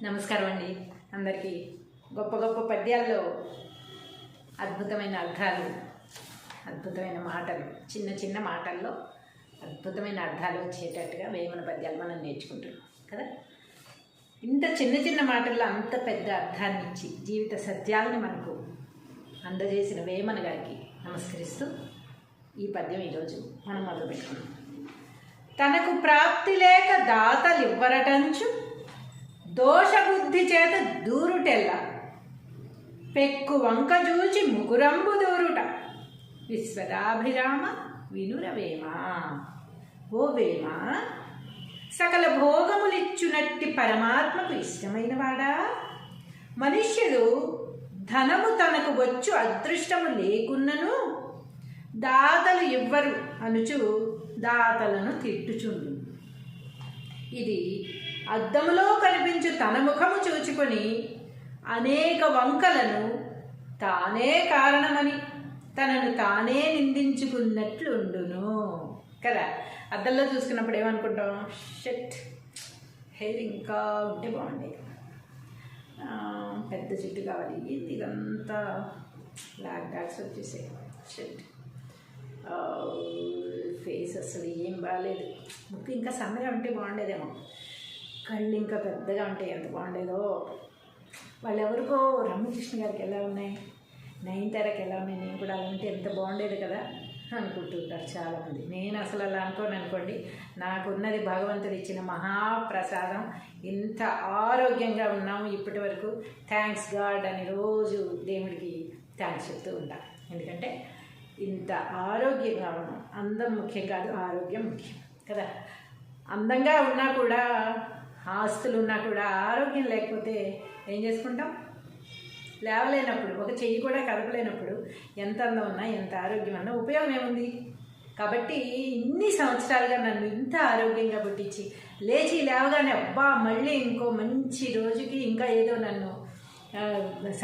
నమస్కారం అండి అందరికీ. గొప్ప గొప్ప పద్యాల్లో అద్భుతమైన అర్థాలు, అద్భుతమైన మాటలు, చిన్న చిన్న మాటల్లో అద్భుతమైన అర్థాలు వచ్చేటట్టుగా వేమన పద్యాలు మనం నేర్చుకుంటున్నాం కదా. ఇంత చిన్న చిన్న మాటల్లో అంత పెద్ద అర్థాన్ని ఇచ్చి జీవిత సత్యాలని మనకు అందజేసిన వేమన గారికి నమస్కరిస్తూ ఈ పద్యం ఈరోజు మనం మొదలుపెట్టుకున్నాం. తనకు ప్రాప్తి లేక దాతలివ్వరటంచు దోషబుద్ధి చేత దూరుటెల్ల పెక్కు వంక చూచి ముకురంబు దూరుట విశ్వదాభిరామ వినురవేమ. ఓ వేమ, సకల భోగములిచ్చునట్టి పరమాత్మకు ఇష్టమైన వాడా, మనుష్యుడు ధనము తనకు వచ్చు అదృష్టము లేకున్నను దాతలు ఇవ్వరు అనుచు దాతలను తిట్టుచుండు. ఇది అద్దములో కనిపించు తన ముఖము చూచుకొని అనేక వంకలను తానే కారణమని తనను తానే నిందించుకున్నట్లుండును కదా. అద్దంలో చూసుకున్నప్పుడు ఏమనుకుంటాం, షట్ హెయిర్ ఇంకా ఉంటే బాగుండేది, పెద్ద జుట్టు కావాలి, ఏంది ఇదంతా బ్లాక్ డాట్స్ వచ్చేసాయి, షట్ ఫేస్ అసలు ఏం బాగాలేదు, ముక్కు ఇంకా సన్నగా ఉంటే బాగుండేదేమో, కళ్ళు ఇంకా పెద్దగా ఉంటే ఎంత బాగుండేదో, వాళ్ళు ఎవరికో రమ్యకృష్ణ గారికి ఎలా ఉన్నాయి, నయనతారకి ఎలా ఉన్నాయి, నేను కూడా అలా ఉంటే ఎంత బాగుండేది కదా అనుకుంటుంటారు చాలామంది. నేను అసలు అలా అనుకోండి. నాకున్నది భగవంతుడు ఇచ్చిన మహాప్రసాదం. ఇంత ఆరోగ్యంగా ఉన్నాము ఇప్పటి వరకు, థ్యాంక్స్ గాడ్ అని రోజు దేవుడికి థ్యాంక్స్ చెప్తూ ఉంటాను. ఎందుకంటే ఇంత ఆరోగ్యంగా ఉన్నాం. అందం ముఖ్యం కాదు, ఆరోగ్యం ముఖ్యం కదా. అందంగా ఉన్నా కూడా, ఆస్తులు ఉన్నా కూడా ఆరోగ్యం లేకపోతే ఏం చేసుకుంటాం? లేవలేనప్పుడు, ఒక చెయ్యి కూడా కదపలేనప్పుడు ఎంత అందం ఉన్నా, ఎంత ఆరోగ్యం ఉన్నా ఉపయోగం ఏముంది? కాబట్టి ఇన్ని సంవత్సరాలుగా నన్ను ఇంత ఆరోగ్యంగా పుట్టించి లేచి లేవగానే అబ్బా మళ్ళీ ఇంకో మంచి రోజుకి ఇంకా ఏదో నన్ను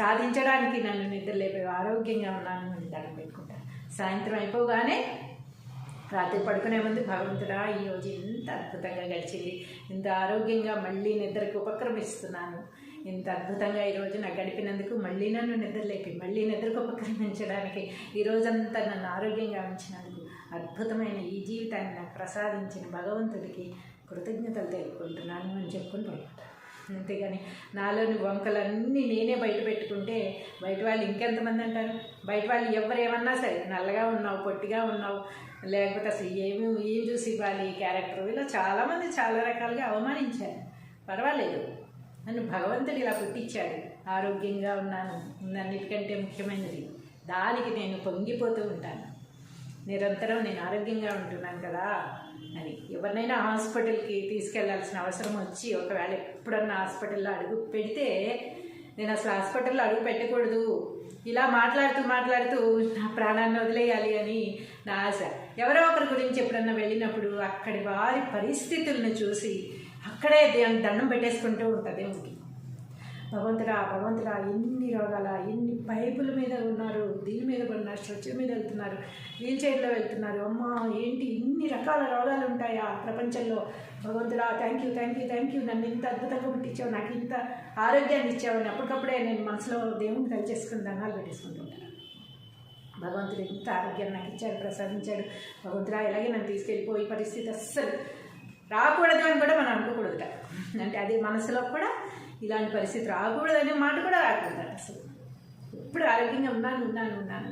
సాధించడానికి నన్ను నిద్రలేపే ఆరోగ్యంగా ఉన్నాను అని దండం పెట్టుకుంటాను. సాయంత్రం అయిపోగానే రాత్రి పడుకునే ముందు భగవంతుడా ఈరోజు ఇంత అద్భుతంగా గడిచింది, ఇంత ఆరోగ్యంగా మళ్ళీ నిద్రకు ఉపక్రమిస్తున్నాను, ఇంత అద్భుతంగా ఈరోజు నాకు గడిపినందుకు మళ్ళీ నన్ను నిద్రలేపి మళ్ళీ నిద్రకు ఉపక్రమించడానికి, ఈరోజంతా నన్ను ఆరోగ్యంగా ఉంచినందుకు, అద్భుతమైన ఈ జీవితాన్ని నాకు ప్రసాదించిన భగవంతుడికి కృతజ్ఞతలు తెలుపుకుంటున్నాను అని చెప్పుకుని పడుకుంటాను. అంతేగాని నాలోని వంకలన్నీ నేనే బయట పెట్టుకుంటే బయట వాళ్ళు ఇంకెంతమంది అంటారు? బయట వాళ్ళు ఎవరేమన్నా సరే, నల్లగా ఉన్నావు, పొట్టిగా ఉన్నావు, లేకపోతే అసలు ఏం చూసి ఇవ్వాలి క్యారెక్టర్, ఇలా చాలామంది చాలా రకాలుగా అవమానించారు. పర్వాలేదు, నన్ను భగవంతుడు ఇలా పుట్టించాడు, ఆరోగ్యంగా ఉన్నాను, అన్నిటికంటే ముఖ్యమైనది, దానికి నేను పొంగిపోతూ ఉంటాను. నిరంతరం నేను ఆరోగ్యంగా ఉంటున్నాను కదా అని. ఎవరినైనా హాస్పిటల్కి తీసుకెళ్లాల్సిన అవసరం వచ్చి ఒకవేళ ఎప్పుడన్నా హాస్పిటల్లో అడుగు పెడితే, నేను అసలు హాస్పిటల్లో అడుగు పెట్టకూడదు, ఇలా మాట్లాడుతూ నా ప్రాణాన్ని వదిలేయాలి అని నా ఆశ. ఎవరో ఒకరి గురించి ఎప్పుడన్నా వెళ్ళినప్పుడు అక్కడి వారి పరిస్థితులను చూసి అక్కడే దండం పెట్టేసుకుంటూ ఉంటుంది దేవుడికి. భగవంతుడా ఎన్ని రోగాల, ఎన్ని పైపుల మీద ఉన్నారు, దీని మీద ఉన్నారు, స్ట్రెచ్చర్ మీద వెళ్తున్నారు, వీల్ చైర్లో వెళ్తున్నారు, అమ్మ ఏంటి ఇన్ని రకాల రోగాలు ఉంటాయా ప్రపంచంలో, భగవంతుడా థ్యాంక్ యూ నన్ను ఇంత అద్భుతంగా పుట్టించావు, నాకు ఇంత ఆరోగ్యాన్ని ఇచ్చావు అని అప్పటికప్పుడే నేను మనసులో దేవుడిని కలిచేసుకుని దండాలు పెట్టేసుకుంటూ ఉంటాను. భగవంతుడు ఇంత ఆరోగ్యాన్ని నాకు ఇచ్చాడు, ప్రసాదించాడు, భగవంతుడా ఇలాగే నన్ను తీసుకెళ్ళిపోయి పరిస్థితి అస్సలు రాకూడదు అని కూడా మనం అనుకోకూడదుట. అంటే అది మనసులో కూడా ఇలాంటి పరిస్థితి రాకూడదు అనే మాట కూడా రాకూడదు. అసలు ఎప్పుడు ఆరోగ్యంగా ఉన్నాను,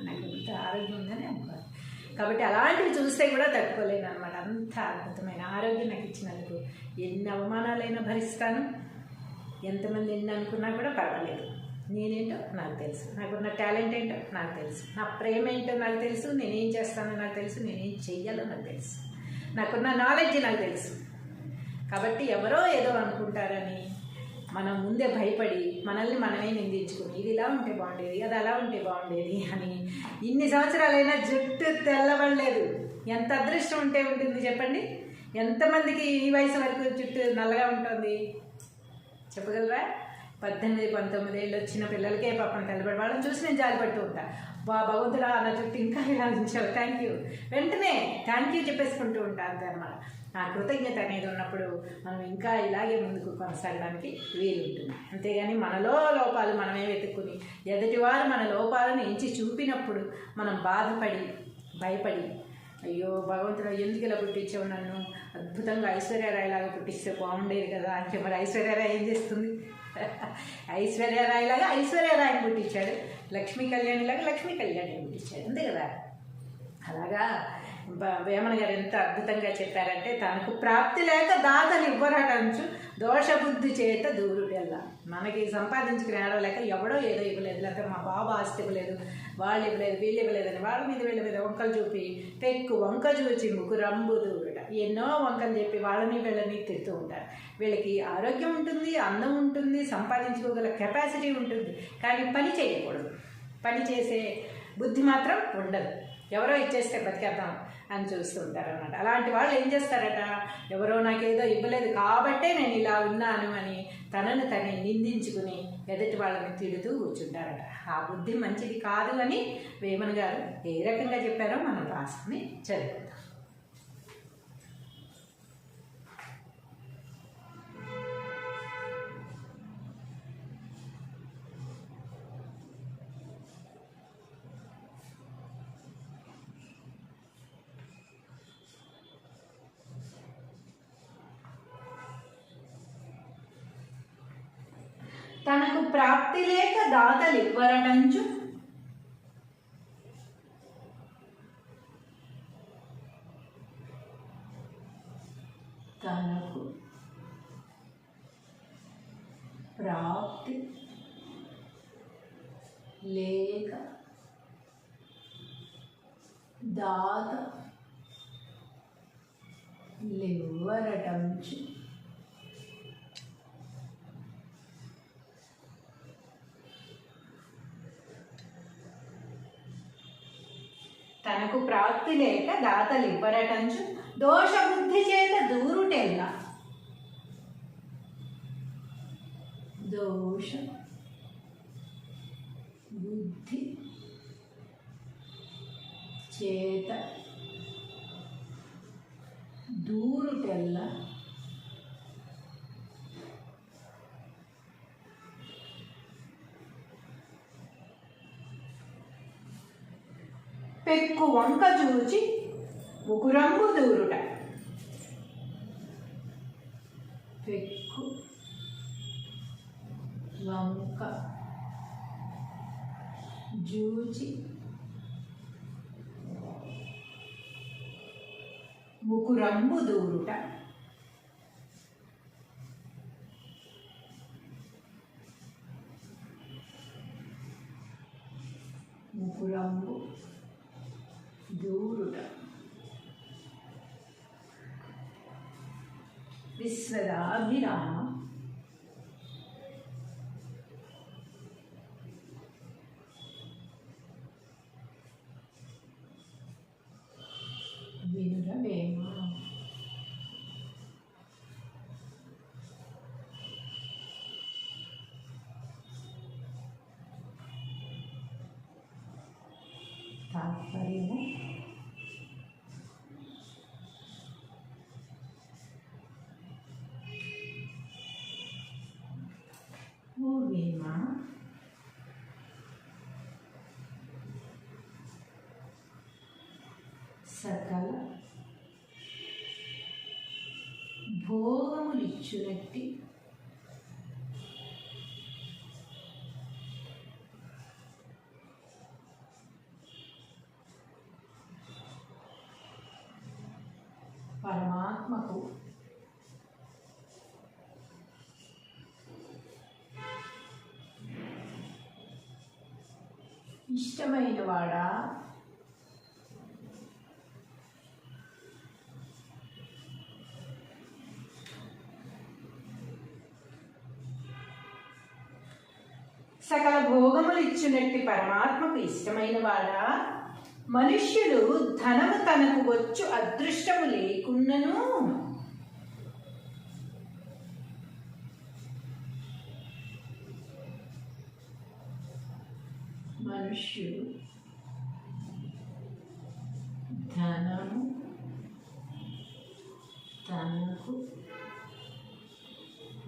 నాకు ఇంత ఆరోగ్యం ఉందని అనుకోవాలి. కాబట్టి అలాంటివి చూస్తే కూడా తట్టుకోలేను అనమాట. అంత అద్భుతమైన ఆరోగ్యం నాకు ఇచ్చినందుకు ఎన్ని అవమానాలైనా భరిస్తాను, ఎంతమంది ఎన్ని అనుకున్నా కూడా పర్వాలేదు. నేనేంటో నాకు తెలుసు, నాకున్న టాలెంట్ ఏంటో నాకు తెలుసు, నా ప్రేమ ఏంటో నాకు తెలుసు, నేనేం చేస్తానో నాకు తెలుసు, నేనేం చెయ్యాలో నాకు తెలుసు, నాకున్న నాలెడ్జ్ నాకు తెలుసు. కాబట్టి ఎవరో ఏదో అనుకుంటారని మనం ముందే భయపడి మనల్ని మనమే నిందించుకుని ఇది ఇలా ఉంటే బాగుండేది, అది అలా ఉంటే బాగుండేది అని ఇన్ని సంవత్సరాలైనా జుట్టు తెల్లబడలేదు. ఎంత అదృష్టం ఉంటే ఉంటుంది చెప్పండి? ఎంతమందికి ఈ వయసు వరకు జుట్టు నల్లగా ఉంటుంది చెప్పగలరా? 18-19 ఏళ్ళు వచ్చిన పిల్లలకే పాపం తెల్లబడి, వాళ్ళని చూసి నేను జాలిపడుతూ ఉంటాను. భగవంతుడా నా చుట్టూ ఇంకా ఇలా ఉంచావు, థ్యాంక్ యూ, వెంటనే థ్యాంక్ యూ చెప్పేసుకుంటూ ఉంటాను అంతే అన్నమాట. ఆ కృతజ్ఞత అనేది ఉన్నప్పుడు మనం ఇంకా ఇలాగే ముందుకు కొనసాగడానికి వీలుంటుంది. అంతేగాని మనలో లోపాలు మనమే వెతుక్కుని ఎదుటివారు మన లోపాలను ఎంచి చూపినప్పుడు మనం బాధపడి భయపడి అయ్యో భగవంతుడు ఎందుకు ఇలా పుట్టించావు, నన్ను అద్భుతంగా ఐశ్వర్యరాయలాగా పుట్టిస్తే బాగుండేది కదా అంటే మరి ఐశ్వర్యరాయ్ ఏం చేస్తుంది? ఐశ్వర్యరాయలాగా ఐశ్వర్యరాయని పుట్టించాడు, లక్ష్మీ కళ్యాణిలాగా లక్ష్మీ కళ్యాణిని పుట్టించాడు, అంతే కదా. అలాగా వేమన గారు ఎంత అద్భుతంగా చెప్పారంటే, తనకు ప్రాప్తి లేక దాతలు ఇవ్వరటంచు దోషబుద్ధి చేత దూరుడెల్లా. మనకి సంపాదించుకుని ఆడలేక ఎవడో ఏదో ఇవ్వలేదు, లేకపోతే మా బాబు ఆస్తి ఇవ్వలేదు, వాళ్ళు ఇవ్వలేదు, వీళ్ళు ఇవ్వలేదని వాళ్ళ మీద వంకలు చూపి పెక్కు వంక చూచి ముకురంబు దూరుట. ఎన్నో వంకలు చెప్పి వాళ్ళని వీళ్ళని తిడుతూ ఉంటారు. వీళ్ళకి ఆరోగ్యం ఉంటుంది, అందం ఉంటుంది, సంపాదించుకోగల కెపాసిటీ ఉంటుంది, కానీ పని చేయకూడదు. పని చేసే బుద్ధి మాత్రం ఉండదు. ఎవరో ఇచ్చేస్తే బతికేద్దాం అని చూస్తూ ఉంటారు అన్నమాట. అలాంటి వాళ్ళు ఏం చేస్తారట, ఎవరో నాకేదో ఇవ్వలేదు కాబట్టే నేను ఇలా ఉన్నాను అని తనను తనే నిందించుకుని ఎదుటి వాళ్ళని తిడుతూ కూర్చుంటారట. ఆ బుద్ధి మంచిది కాదు అని వేమన గారు ఏ రకంగా చెప్పారో మనం రాసుకుని చదువుకుందాం. తనకు ప్రాప్తి లేక దాతలు ఇవ్వరటంచు తనకు ప్రాప్తి లేక దాతలివ్వరటంచు తనకు ప్రాప్తి లేక దాతలు ఇవ్వరటంచు దోషబుద్ధి చేత దూరుటెల్లా. దోష బుద్ధి చేత దూరుటెల్లా. పెక్కు వంక చూచి ముకురంబు దూరుట. పెక్కు వంక జూచి ముకురంబు దూరుట. ముకురంబు దూరుట. విశ్వదాభిరామ వినురవేమ. తాత్పర్యము ఓ వేమ సకల భోగములిచ్చునట్టి పరమాత్మకు ఇష్టమైన వాడా సకల భోగములు ఇచ్చినట్టి పరమాత్మకు ఇష్టమైన వాడా, మనుష్యుడు ధనము తనకు వచ్చు అదృష్టము లేకున్నను మనుష్యుడు ధనము తనకు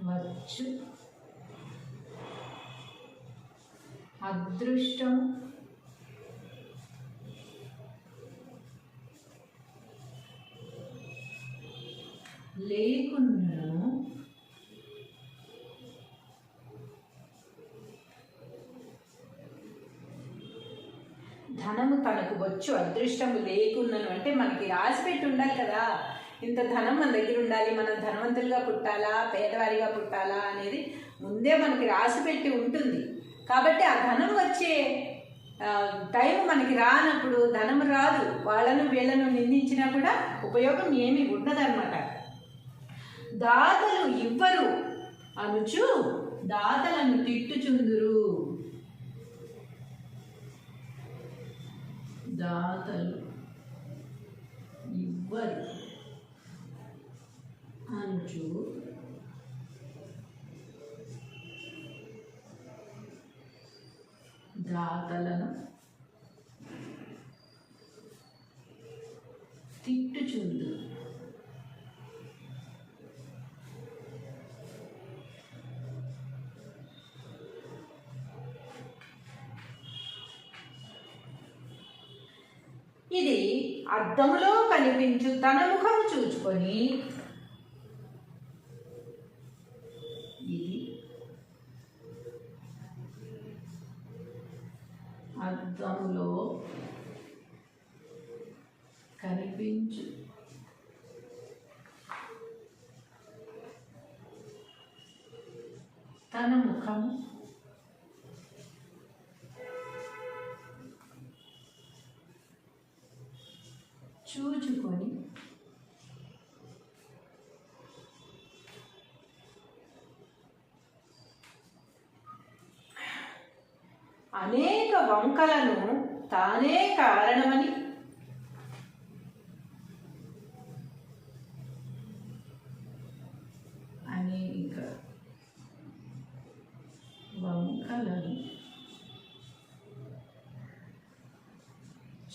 వచ్చు అదృష్టం లేకున్నను ధనము తనకు వచ్చు అదృష్టము లేకున్నను అంటే మనకి రాసిపెట్టి ఉండాలి కదా, ఇంత ధనం మన దగ్గర ఉండాలి, మనం ధనవంతులుగా పుట్టాలా పేదవారిగా పుట్టాలా అనేది ముందే మనకి రాసిపెట్టి ఉంటుంది. కాబట్టి ఆ ధనం వచ్చే టైం మనకి రానప్పుడు ధనం రాదు, వాళ్ళను వీళ్ళను నిందించినా కూడా ఉపయోగం ఏమీ ఉండదన్నమాట. దాతలు ఇవ్వరు అనుచు దాతలను తిట్టుచుందురు. దాతలు ఇవ్వరు అనుచు దాతలను తిట్టుచుందురు. ఇది అద్దములో కనిపించు తన ముఖము చూచుకొని, ఇది అద్దములో కనిపించు తన ముఖము చూచుకొని అనేక వంకలను తానే కారణమని అనేక వంకలను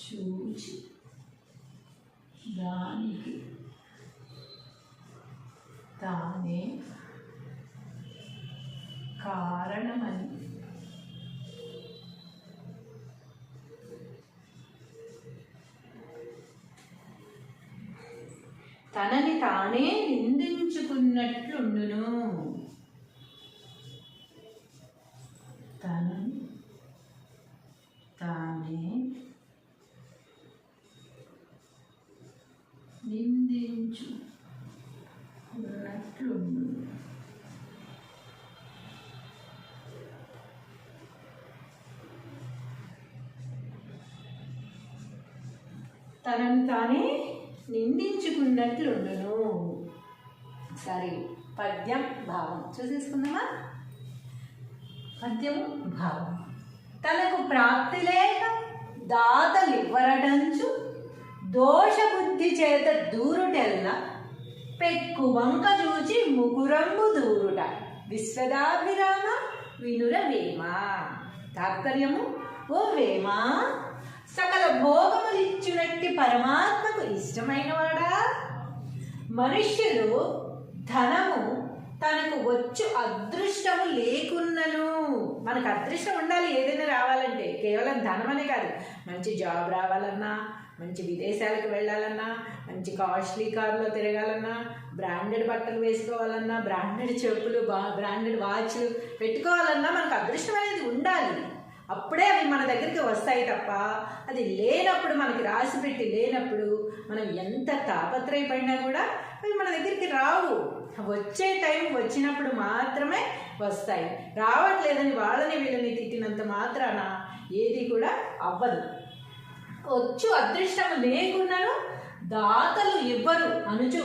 చూచి దానికి తానే కారణమని తనని తానే నిందించుకున్నట్లుండును. తనని తానే నిందించుకున్నట్లుండును. తనని తానే నిందించుకున్నట్లుండును. సరే, పద్యం భావం చూసేసుకుందామా? పద్యము భావం. తనకు ప్రాప్తి లేక దాతలివ్వరటంచు దోషబుద్ధి చేత దూరుటెల్ల పెక్కు వంక చూచి ముకురంబు దూరుట విశ్వదాభిరామ వినుర వేమ. తాత్పర్యము: ఓ వేమ, సకల భోగములిచ్చునట్టి పరమాత్మకు ఇష్టమైన వాడా, మనుష్యులు ధనము తనకు వచ్చు అదృష్టము లేకున్నను. మనకు అదృష్టం ఉండాలి ఏదైనా రావాలంటే, కేవలం ధనమనే కాదు, మంచి జాబ్ రావాలన్నా, మంచి విదేశాలకు వెళ్ళాలన్నా, మంచి కాస్ట్లీ కార్లో తిరగాలన్నా, బ్రాండెడ్ బట్టలు వేసుకోవాలన్నా, బ్రాండెడ్ చెప్పులు, బ్రాండెడ్ వాచ్లు పెట్టుకోవాలన్నా మనకు అదృష్టం అనేది ఉండాలి. అప్పుడే అవి మన దగ్గరికి వస్తాయి తప్ప అది లేనప్పుడు, మనకి రాసిపెట్టి లేనప్పుడు మనం ఎంత తాపత్రయపడినా కూడా అవి మన దగ్గరికి రావు. వచ్చే టైం వచ్చినప్పుడు మాత్రమే వస్తాయి. రావట్లేదని వాళ్ళని వీళ్ళని తిట్టినంత మాత్రాన ఏది కూడా అవ్వదు. వచ్చు అదృష్టం లేకున్నాను దాతలు ఇవ్వరు అనుచు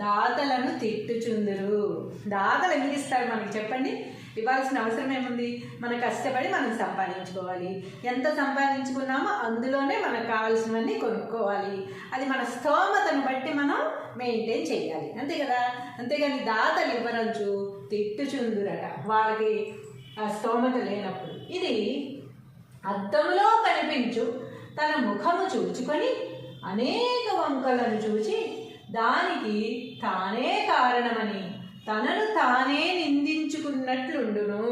దాతలను తిట్టుచుందురు. దాతలు ఎందుకు ఇస్తాడు మనకి చెప్పండి? ఇవ్వాల్సిన అవసరం ఏముంది? మనం కష్టపడి మనం సంపాదించుకోవాలి. ఎంత సంపాదించుకున్నామో అందులోనే మనకు కావాల్సినవన్నీ కొనుక్కోవాలి. అది మన స్తోమతను బట్టి మనం మెయింటైన్ చేయాలి, అంతే కదా. అంతేగాని దాతలు ఇవ్వరంచు తిట్టుచుందురట వాళ్ళకి ఆ స్తోమత లేనప్పుడు. ఇది అద్దంలో కనిపించు తన ముఖము చూచుకొని అనేక వంకలను చూచి దానికి తానే కారణమని తనను తానే నిందించుకున్నట్లుండును.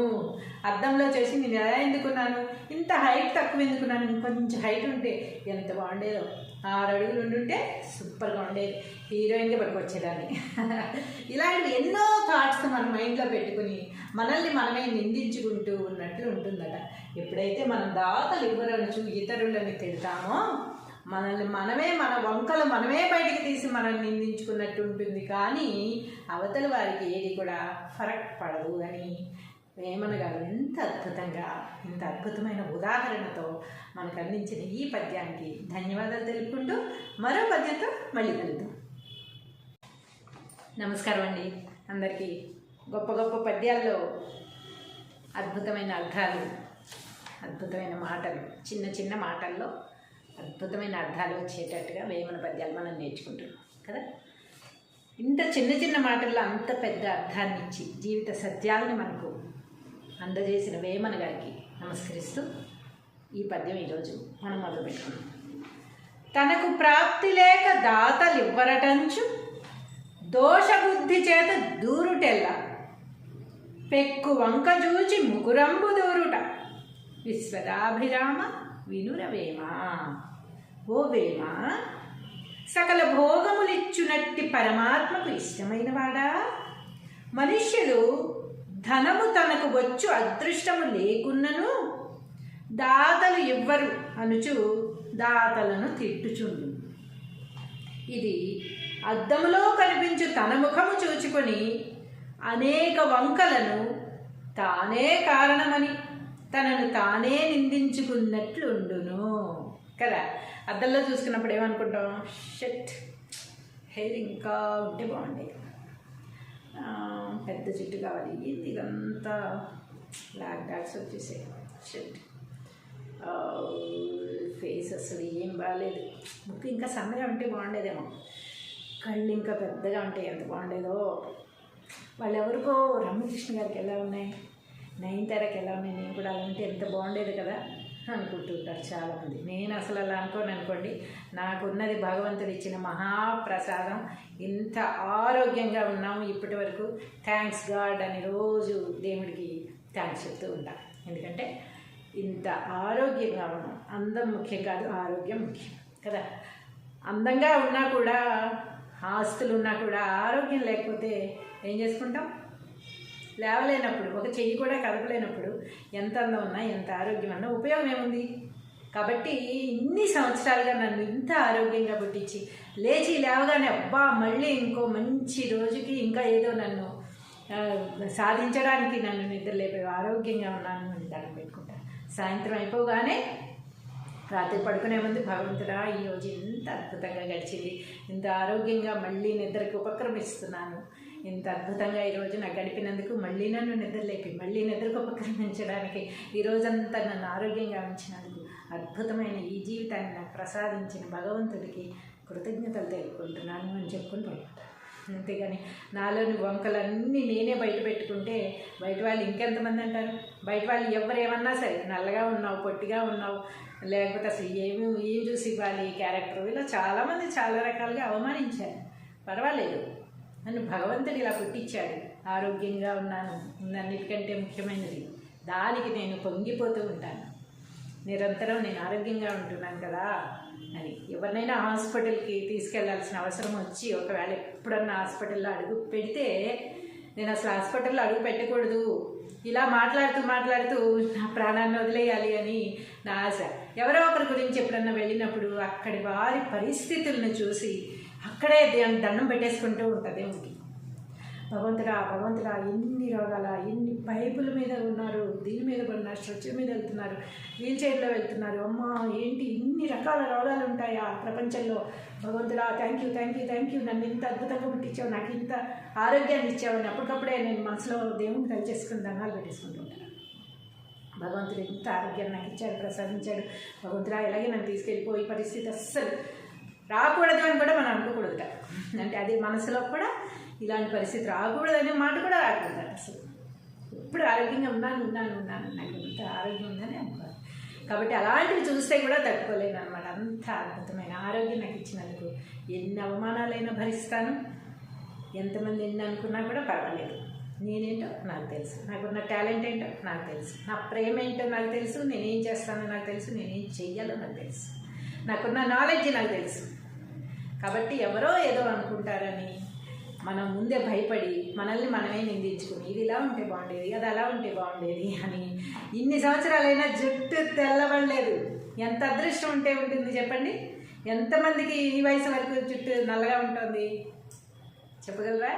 అద్దంలో చేసి నేను ఎలా ఎందుకున్నాను, ఇంత హైట్ తక్కువ ఎందుకున్నాను, ఇంకొంచెం హైట్ ఉంటే ఎంత బాగుండేదో, 6 అడుగులు ఉండుంటే సూపర్గా ఉండేది, హీరోయిన్గా పట్టుకొచ్చేదాన్ని. ఇలాంటివి ఎన్నో థాట్స్ మన మైండ్లో పెట్టుకుని మనల్ని మనమే నిందించుకుంటూ ఉన్నట్లు ఉంటుందట. ఎప్పుడైతే మనం దాతలు ఇవ్వరనుచు ఇతరులని తిడతామో మనల్ని మనమే, మన వంకలు మనమే బయటికి తీసి మనల్ని నిందించుకున్నట్టు ఉంటుంది. కానీ అవతల వారికి ఏది కూడా ఫరక్ పడదు అని వేమన గారు ఎంత అద్భుతంగా, ఇంత అద్భుతమైన ఉదాహరణతో మనకు అందించిన ఈ పద్యానికి ధన్యవాదాలు తెలుపుకుంటూ మరో పద్యంతో మళ్ళీ కలుద్దాం. నమస్కారం అండి అందరికీ. గొప్ప గొప్ప పద్యాల్లో అద్భుతమైన అర్థాలు, అద్భుతమైన మాటలు, చిన్న చిన్న మాటల్లో అద్భుతమైన అర్థాలు వచ్చేటట్టుగా వేమన పద్యాలు మనం నేర్చుకుంటున్నాం కదా. ఇంత చిన్న చిన్న మాటల్లో అంత పెద్ద అర్థాన్ని ఇచ్చి జీవిత సత్యాలను మనకు అందజేసిన వేమన గారికి నమస్కరిస్తూ ఈ పద్యం ఈరోజు మనం మొదలుపెట్టుకున్నాం. తనకు ప్రాప్తి లేక దాతలివ్వరటంచు దోషబుద్ధి చేత దూరుటెల్ల పెక్కు వంక చూచి ముకురంబు దూరుట విశ్వదాభిరామ వినురవేమ. ఓ వేమ, సకల భోగములిచ్చునట్టి పరమాత్మకు ఇష్టమైన వాడా, మనుష్యులు ధనము తనకు వచ్చు అదృష్టము లేకున్నను దాతలు ఇవ్వరు అనుచు దాతలను తిట్టుచుండు. ఇది అద్దములో కనిపించు తన ముఖము చూచుకొని అనేక వంకలను తానే కారణమని తనను తానే నిందించుకున్నట్లుండును కదా. అద్దంలో చూసుకున్నప్పుడు ఏమనుకుంటాం, షట్ హెయిర్ ఇంకా ఉంటే బాగుండేది, పెద్ద జుట్టు కావాలి, ఏంది ఇదంతా బ్లాక్ డాట్స్ వచ్చేసాయి, షట్ ఫేస్ అసలు ఏం బాగాలేదు, ముక్కు ఇంకా సన్నగా ఉంటే బాగుండేదేమో, కళ్ళు ఇంకా పెద్దగా ఉంటే ఎంత బాగుండేదో, వాళ్ళు ఎవరికో రమ్యకృష్ణ గారికి ఎలా ఉన్నాయి, నయనతారకి ఎలా ఉన్నాయి, నేను కూడా అలా ఉంటే ఎంత బాగుండేది కదా అనుకుంటుంటారు చాలామంది. నేను అసలు అలా అనుకోండి. నాకున్నది భగవంతుడు ఇచ్చిన మహాప్రసాదం. ఇంత ఆరోగ్యంగా ఉన్నాము ఇప్పటి వరకు, థ్యాంక్స్ గాడ్ అని రోజు దేవుడికి థ్యాంక్స్ చెప్తూ ఉంటాను. ఎందుకంటే ఇంత ఆరోగ్యంగా ఉన్నాం. అందం ముఖ్యం కాదు, ఆరోగ్యం ముఖ్యం కదా. అందంగా ఉన్నా కూడా, ఆస్తులు ఉన్నా కూడా ఆరోగ్యం లేకపోతే ఏం చేసుకుంటాం, లేవలేనప్పుడు, ఒక చెయ్యి కూడా కదపలేనప్పుడు ఎంత అందం ఉన్నా, ఎంత ఆరోగ్యం ఉన్నా ఉపయోగం ఏముంది. కాబట్టి ఇన్ని సంవత్సరాలుగా నన్ను ఇంత ఆరోగ్యంగా పుట్టించి లేచి లేవగానే అబ్బా మళ్ళీ ఇంకో మంచి రోజుకి ఇంకా ఏదో నన్ను సాధించడానికి నన్ను నిద్రలేపే ఆరోగ్యంగా ఉన్నాను అని దండం పెట్టుకుంటాను. సాయంత్రం అయిపోగానే రాత్రి పడుకునే ముందు భగవంతుడా ఈరోజు ఎంత అద్భుతంగా గడిచింది, ఇంత ఆరోగ్యంగా మళ్ళీ నిద్రకు ఉపక్రమిస్తున్నాను, ఇంత అద్భుతంగా ఈరోజు నాకు గడిపినందుకు మళ్ళీ నన్ను నిద్రలేపి మళ్ళీ నిద్రకు ఉపక్రమించడానికి, ఈరోజంతా నన్ను ఆరోగ్యంగా ఉంచినందుకు, అద్భుతమైన ఈ జీవితాన్ని నాకు ప్రసాదించిన భగవంతుడికి కృతజ్ఞతలు తెలుపుకుంటున్నాను అని చెప్పుకుని పడుకుంటాను. అంతేగాని నాలోని వంకలన్నీ నేనే బయట పెట్టుకుంటే బయట వాళ్ళు ఇంకెంతమంది అంటారు. బయట వాళ్ళు ఎవరేమన్నా సరే, నల్లగా ఉన్నావు, పొట్టిగా ఉన్నావు, లేకపోతే అసలు ఏం చూసి ఇవ్వాలి క్యారెక్టర్, ఇలా చాలామంది చాలా రకాలుగా అవమానించారు. పర్వాలేదు, నన్ను భగవంతుడు ఇలా పుట్టించాడు, ఆరోగ్యంగా ఉన్నాను, అన్నిటికంటే ముఖ్యమైనది, దానికి నేను పొంగిపోతూ ఉంటాను. నిరంతరం నేను ఆరోగ్యంగా ఉంటున్నాను కదా అని. ఎవరినైనా హాస్పిటల్కి తీసుకెళ్లాల్సిన అవసరం వచ్చి ఒకవేళ ఎప్పుడన్నా హాస్పిటల్లో అడుగు పెడితే, నేను అసలు హాస్పిటల్లో అడుగు పెట్టకూడదు, ఇలా మాట్లాడుతూ నా ప్రాణాన్ని వదిలేయాలి అని నా ఆశ. ఎవరో ఒకరి గురించి ఎప్పుడన్నా వెళ్ళినప్పుడు అక్కడి వారి పరిస్థితులను చూసి అక్కడే దండం పెట్టేసుకుంటూ ఉంటుంది దేవుడికి. భగవంతుడా ఎన్ని రోగాల, ఎన్ని పైపుల మీద ఉన్నారు, దీని మీద ఉన్నారు, స్ట్రెచ్చర్ మీద వెళ్తున్నారు, వీల్ చైర్లో వెళ్తున్నారు, అమ్మ ఏంటి ఇన్ని రకాల రోగాలు ఉంటాయి ఆ ప్రపంచంలో. భగవంతుడా థ్యాంక్ యూ నన్ను ఇంత అద్భుతంగా పుట్టించావు, నాకు ఇంత ఆరోగ్యాన్ని ఇచ్చావు అని అప్పటికప్పుడే నేను మనసులో దేవుడిని కలిచేసుకుని దండాలు పెట్టేసుకుంటూ ఉంటాను. భగవంతుడు ఇంత ఆరోగ్యాన్ని నాకు ఇచ్చాడు, ప్రసాదించాడు, భగవంతుడా ఇలాగే నన్ను తీసుకెళ్ళిపోయి పరిస్థితి అస్సలు రాకూడదు అని కూడా మనం అనుకోకూడదు. అంటే అది మనసులో కూడా ఇలాంటి పరిస్థితి రాకూడదు అనే మాట కూడా రాకూడదు. అసలు ఎప్పుడు ఆరోగ్యంగా ఉన్నాను, నాకు ఇంత ఆరోగ్యం ఉందని అనుకోవాలి. కాబట్టి అలాంటివి చూస్తే కూడా తట్టుకోలేను అనమాట. అంత అద్భుతమైన ఆరోగ్యం నాకు ఇచ్చినందుకు ఎన్ని అవమానాలైనా భరిస్తాను, ఎంతమంది ఎన్ని అనుకున్నా కూడా పర్వాలేదు. నేనేంటో నాకు తెలుసు, నాకున్న టాలెంట్ ఏంటో నాకు తెలుసు, నా ప్రేమ ఏంటో నాకు తెలుసు, నేనేం చేస్తానో నాకు తెలుసు, నేనేం చెయ్యాలో నాకు తెలుసు, నాకున్న నాలెడ్జ్ నాకు తెలుసు. కాబట్టి ఎవరో ఏదో అనుకుంటారని మనం ముందే భయపడి మనల్ని మనమే నిందించుకుని ఇది ఇలా ఉంటే బాగుండేది, అది అలా ఉంటే బాగుండేది అని ఇన్ని సంవత్సరాలైనా జుట్టు తెల్లబడలేదు. ఎంత అదృష్టం ఉంటే ఉంటుంది చెప్పండి? ఎంతమందికి ఈ వయసు వరకు జుట్టు నల్లగా ఉంటుంది చెప్పగలరా?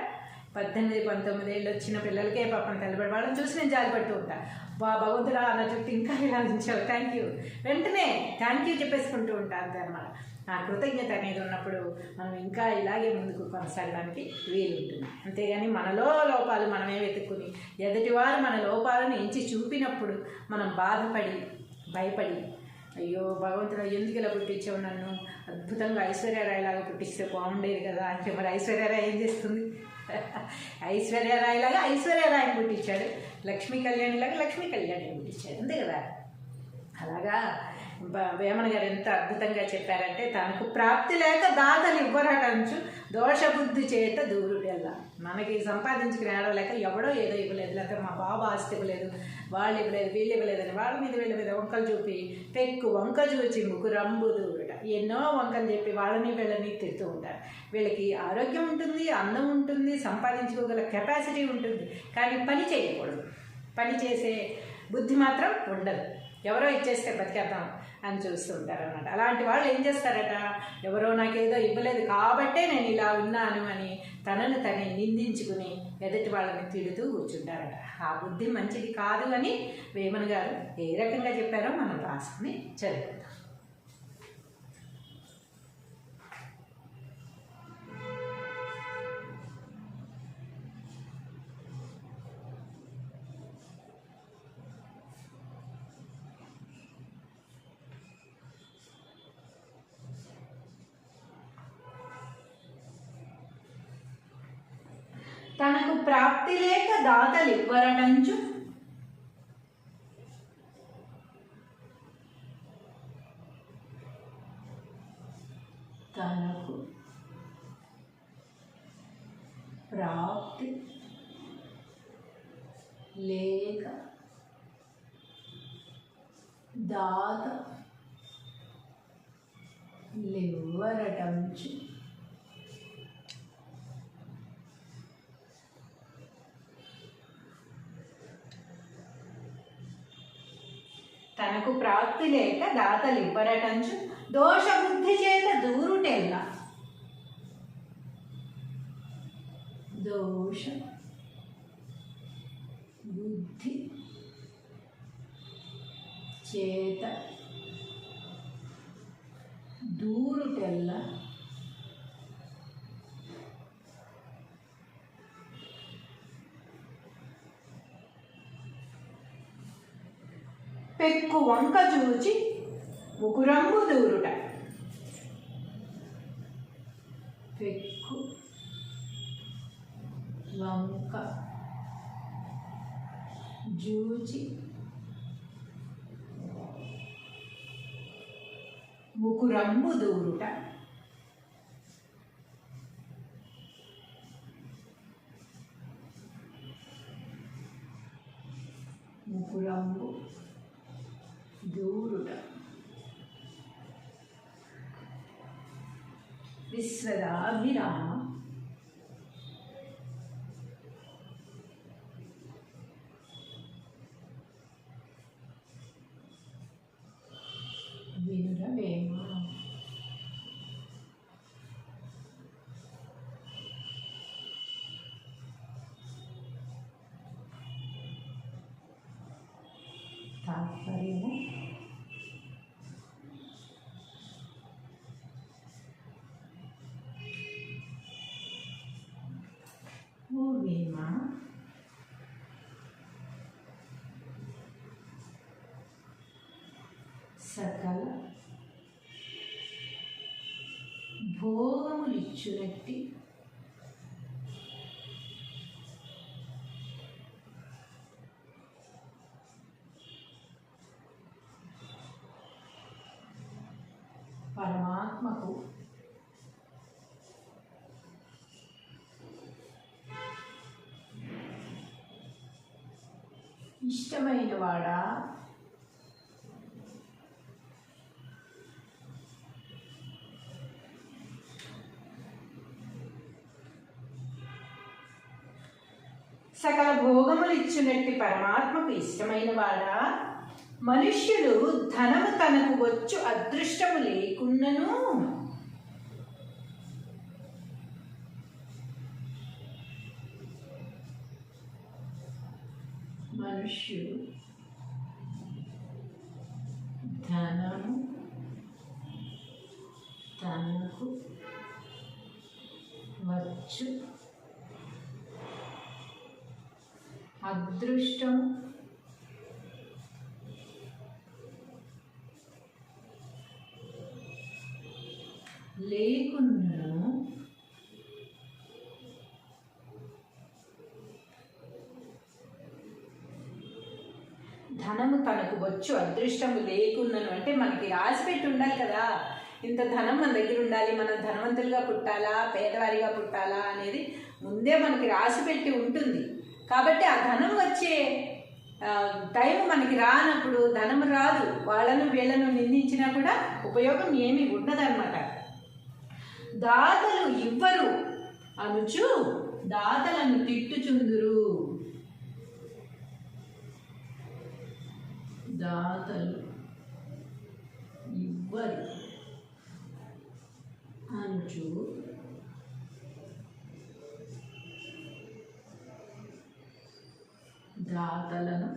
18-19 ఏళ్ళు వచ్చిన పిల్లలకే పాపం తెల్లబడి వాళ్ళని చూసి నేను జాలిపడుతూ ఉంటాను. భగవంతుడా నా చుట్టూ ఇంకా ఇలా ఉంచావు, థ్యాంక్ యూ, వెంటనే థ్యాంక్ యూ చెప్పేసుకుంటూ ఉంటాను అంతే అన్నమాట. ఆ కృతజ్ఞత అనేది ఉన్నప్పుడు మనం ఇంకా ఇలాగే ముందుకు కొనసాగడానికి వీలుంటుంది. అంతేగాని మనలో లోపాలు మనమే వెతుక్కుని ఎదుటివారు మన లోపాలను ఎంచి చూపినప్పుడు మనం బాధపడి భయపడి అయ్యో భగవంతుడు ఎందుకు ఇలా పుట్టించావు, నన్ను అద్భుతంగా ఐశ్వర్యరాయలాగా పుట్టిస్తే బాగుండేది కదా అంటే మరి ఐశ్వర్యరాయ్ ఏం చేస్తుంది? ఐశ్వర్యరాయలాగా ఐశ్వర్యరాయని పుట్టించాడు, లక్ష్మీ కళ్యాణిలాగా లక్ష్మీ కళ్యాణిని పుట్టించాడు, అంతే కదా. అలాగా వేమన గారు ఎంత అద్భుతంగా చెప్పారంటే, తనకు ప్రాప్తి లేక దాతలు ఇవ్వరటంచు దోషబుద్ధి చేత దూరుడెల్లా. మనకి సంపాదించుకుని ఏడవలేక ఎవడో ఏదో ఇవ్వలేదు, లేకపోతే మా బాబు ఆస్తి ఇవ్వలేదు, వాళ్ళు ఇవ్వలేదు, వీళ్ళు ఇవ్వలేదని వాళ్ళ మీద వంకలు చూపి పెక్కు వంక చూచి ముకురంబు దూరుట. ఎన్నో వంకలు చెప్పి వాళ్ళని వీళ్ళని తిడుతూ ఉంటారు. వీళ్ళకి ఆరోగ్యం ఉంటుంది, అందం ఉంటుంది, సంపాదించుకోగల కెపాసిటీ ఉంటుంది, కానీ పని చేయకూడదు. పని చేసే బుద్ధి మాత్రం ఉండదు. ఎవరో ఇచ్చేస్తే బతికేద్దాం అని చూస్తూ ఉంటారు అన్నమాట. అలాంటి వాళ్ళు ఏం చేస్తారట, ఎవరో నాకేదో ఇవ్వలేదు కాబట్టే నేను ఇలా ఉన్నాను అని తనను తనే నిందించుకుని ఎదుటి వాళ్ళని తిడుతూ కూర్చుంటారట. ఆ బుద్ధి మంచిది కాదు అని వేమన గారు ఏ రకంగా చెప్పారో మనం రాసుకుని చదువుకుందాం. తనకు ప్రాప్తి లేక దాతలు ఇవ్వరటంచు తనకు ప్రాప్తి లేక దాతలివ్వరటంచు తనకు ప్రాప్తి లేక దాతలివ్వరటంచు దోషబుద్ధి చేత దూరుటెల్లా. దోష బుద్ధి చేత దూరుటెల్లా పెక్కు వంక చూచి ముకురంబు దూరుట. పెక్కు వంక జూచి ముకురంబు దూరుట. ముకురంబు దూరుట. విశ్వదాభిరామ వినురవేమ. తాత్పర్యము ఓ వేమ సకల భోగములిచ్చునట్టి పరమాత్మకు ఇష్టమైన వాడా, సకల భోగములు ఇచ్చినట్టి పరమాత్మకు ఇష్టమైన వాడా, మనుష్యుడు ధనము తనకు వచ్చు అదృష్టము లేకున్నను మనుష్యుడు ధనము తనకు వచ్చు అదృష్టం లేకున్నను ధనము తనకు వచ్చు అదృష్టము లేకున్నను అంటే మనకి రాసిపెట్టి ఉండాలి కదా, ఇంత ధనం మన దగ్గర ఉండాలి, మనం ధనవంతులుగా పుట్టాలా పేదవారిగా పుట్టాలా అనేది ముందే మనకి రాసిపెట్టి ఉంటుంది. కాబట్టి ఆ ధనం వచ్చే టైం మనకి రానప్పుడు ధనం రాదు, వాళ్ళను వీళ్ళను నిందించినా కూడా ఉపయోగం ఏమీ ఉండదన్నమాట. దాతలు ఇవ్వరు అనుచు దాతలను తిట్టుచుందురు. దాతలు ఇవ్వరు అనుచు దాతలను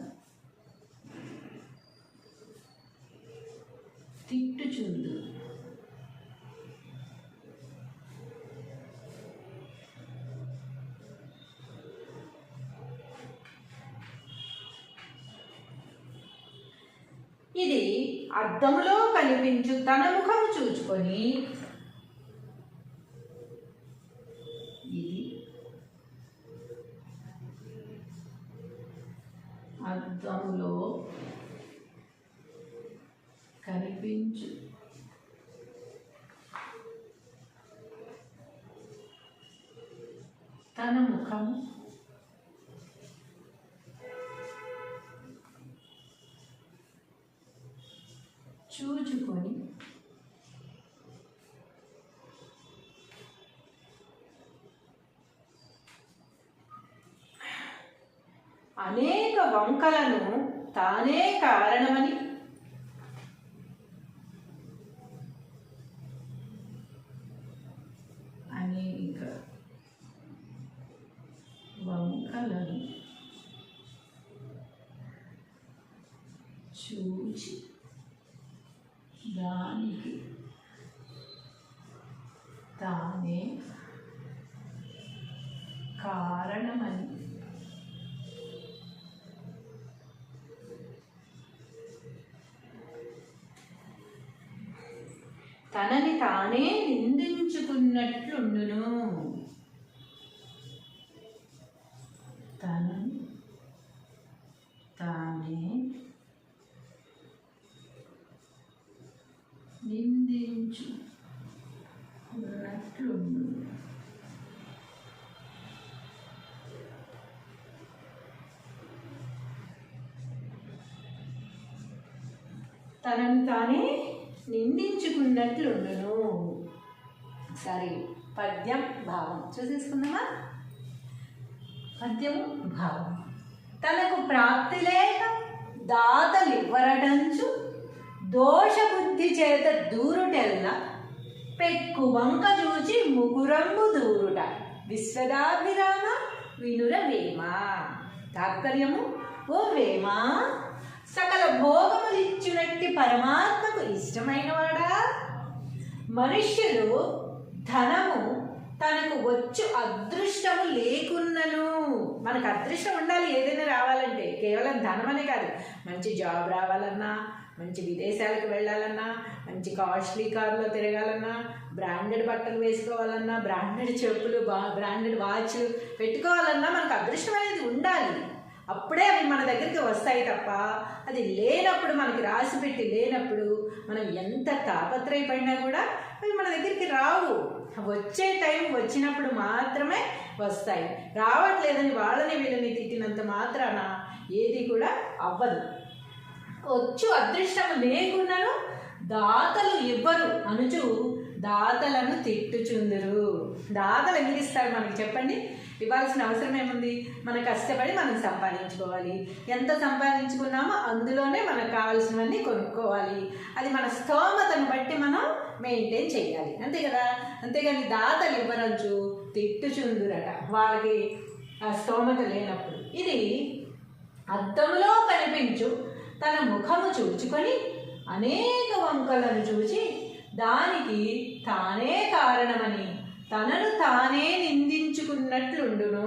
తిట్టుచుందురు. ఇది అద్దములో కనిపించు తన ముఖము చూచుకొని, ఇది అద్దములో కనిపించు తన ముఖము చూచుకొని అనేక వంకలను తానే కారణమని అనేక వంకలను చూచి దానికి తానే కారణమని తనని తానే నిందించుకున్నట్లుండును. తనని తానే నిందించుకున్నట్లుండును. తనని తానే నిందించుకున్నట్లుండును. సరే, పద్యం భావం చూసేసుకుందామా? పద్యము భావం. తనకు ప్రాప్తి లేక దాతలివ్వరటంచు దోషబుద్ధి చేత దూరుటెల్ల పెక్కు వంక చూచి ముగురంబు దూరుట విశ్వదాభిరామ వినుర వేమ. తాత్పర్యము: ఓ వేమ, సకల భోగములిచ్చునట్టి పరమాత్మకు ఇష్టమైన వాడా, మనుష్యులు ధనము తనకు వచ్చు అదృష్టము లేకున్నను. మనకు అదృష్టం ఉండాలి ఏదైనా రావాలంటే, కేవలం ధనమనే కాదు, మంచి జాబ్ రావాలన్నా, మంచి విదేశాలకు వెళ్ళాలన్నా, మంచి కాస్ట్లీ కార్లో తిరగాలన్నా, బ్రాండెడ్ బట్టలు వేసుకోవాలన్నా, బ్రాండెడ్ చెప్పులు, బ్రాండెడ్ వాచ్లు పెట్టుకోవాలన్నా మనకు అదృష్టం అనేది ఉండాలి. అప్పుడే అవి మన దగ్గరికి వస్తాయి తప్ప అది లేనప్పుడు, మనకి రాసిపెట్టి లేనప్పుడు మనం ఎంత తాపత్రయపడినా కూడా అవి మన దగ్గరికి రావు. వచ్చే టైం వచ్చినప్పుడు మాత్రమే వస్తాయి. రావట్లేదని వాళ్ళని వీళ్ళని తిట్టినంత మాత్రాన ఏది కూడా అవ్వదు. వచ్చు అదృష్టము లేకున్నను దాతలు ఇవ్వరు అనుచు దాతలను తిట్టుచుందురు. దాతలు ఎగిరిస్తాడు మనకి, చెప్పండి. ఇవ్వాల్సిన అవసరం ఏముంది? మనం కష్టపడి మనం సంపాదించుకోవాలి. ఎంత సంపాదించుకున్నామో అందులోనే మనకు కావాల్సినవన్నీ కొనుక్కోవాలి. అది మన స్తోమతను బట్టి మనం మెయింటైన్ చేయాలి, అంతే కదా. అంతేగాని దాతలు ఇవ్వరంచు తిట్టుచుందురట, వాళ్ళకి ఆ స్తోమత లేనప్పుడు. ఇది అద్దంలో కనిపించు తన ముఖము చూచుకొని అనేక వంకలను చూచి దానికి తానే కారణమని తనను తానే నిందించుకున్నట్లుండును.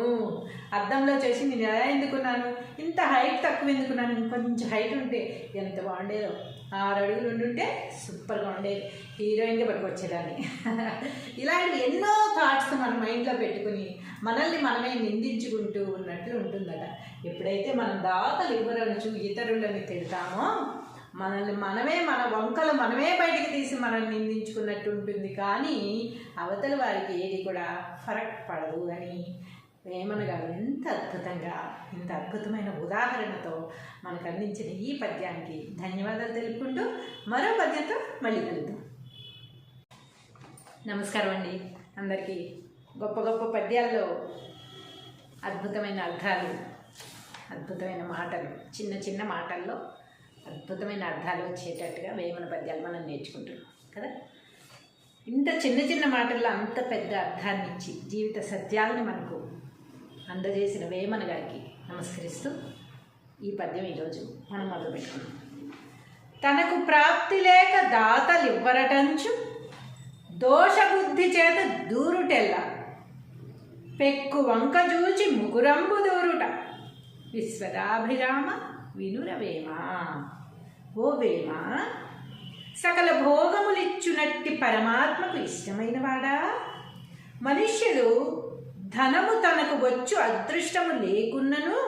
అద్దంలో చేసి నేను ఎలా ఎందుకున్నాను, ఇంత హైట్ తక్కువ ఎందుకున్నాను, ఇంకొంచెం హైట్ ఉంటే ఎంత బాగుండేదో, 6 అడుగులు ఉండుంటే సూపర్గా ఉండేది, హీరోయిన్గా పట్టుకొచ్చేదాన్ని. ఇలాంటివి ఎన్నో థాట్స్ మన మైండ్లో పెట్టుకుని మనల్ని మనమే నిందించుకుంటూ ఉన్నట్లు ఉంటుందట. ఎప్పుడైతే మనం దాతలు ఇవ్వరనుచు ఇతరులని తిడతామో మనల్ని మనమే, మన వంకలు మనమే బయటికి తీసి మనల్ని నిందించుకున్నట్టు ఉంటుంది. కానీ అవతల వారికి ఏది కూడా ఫరక్ పడదు అని వేమన గారు ఎంత అద్భుతంగా, ఇంత అద్భుతమైన ఉదాహరణతో మనకు అందించిన ఈ పద్యానికి ధన్యవాదాలు తెలుపుకుంటూ మరో పద్యంతో మళ్ళీ కలుద్దాం. నమస్కారం అండి అందరికీ. గొప్ప గొప్ప పద్యాల్లో అద్భుతమైన అర్థాలు, అద్భుతమైన మాటలు, చిన్న చిన్న మాటల్లో అద్భుతమైన అర్థాలు వచ్చేటట్టుగా వేమన పద్యాలు మనం నేర్చుకుంటున్నాం కదా. ఇంత చిన్న చిన్న మాటల్లో అంత పెద్ద అర్థాన్ని ఇచ్చి జీవిత సత్యాలను మనకు అందజేసిన వేమన గారికి నమస్కరిస్తూ ఈ పద్యం ఈరోజు మనం మొదలుపెట్టుకున్నాం. తనకు ప్రాప్తి లేక దాతలు ఇవ్వరటంచు దోషబుద్ధి చేత దూరుటెల్ల పెక్కు వంక చూచి ముకురంబు దూరుట విశ్వదాభిరామ వినురవేమ. ఓ వేమ, సకల భోగములిచ్చునట్టి పరమాత్మకు ఇష్టమైన వాడా, మనుష్యులు ధనము తనకు వచ్చు అదృష్టము లేకున్నను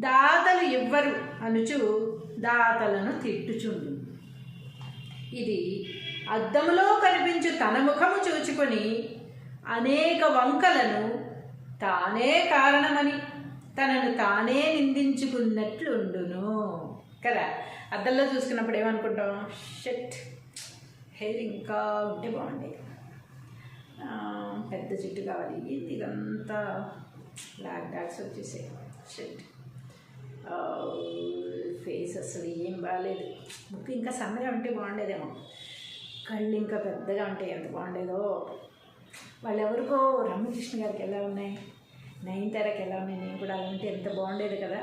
దాతలు ఇవ్వరు అనుచు దాతలను తిట్టుచుండు. ఇది అద్దములో కనిపించు తన ముఖము చూచుకొని అనేక వంకలను తానే కారణమని తనను తానే నిందించుకున్నట్లుండును కదా. అద్దంలో చూసుకున్నప్పుడు ఏమనుకుంటాం, షట్ హెయిర్ ఇంకా ఉంటే బాగుండేది, పెద్ద జుట్టు కావాలి, ఇదంతా బ్లాక్ డాట్స్ వచ్చేసాయి, షట్ ఫేస్ అసలు ఏం బాగాలేదు, ముక్కు ఇంకా సన్నగా ఉంటే బాగుండేదేమో, కళ్ళు ఇంకా పెద్దగా ఉంటే ఎంత బాగుండేదో, వాళ్ళు ఎవరికో రమ్యకృష్ణ గారికి ఎలా ఉన్నాయి, నయనతారకి ఎలా ఉన్నాయి, నేను కూడా అలా ఉంటే ఎంత బాగుండేది కదా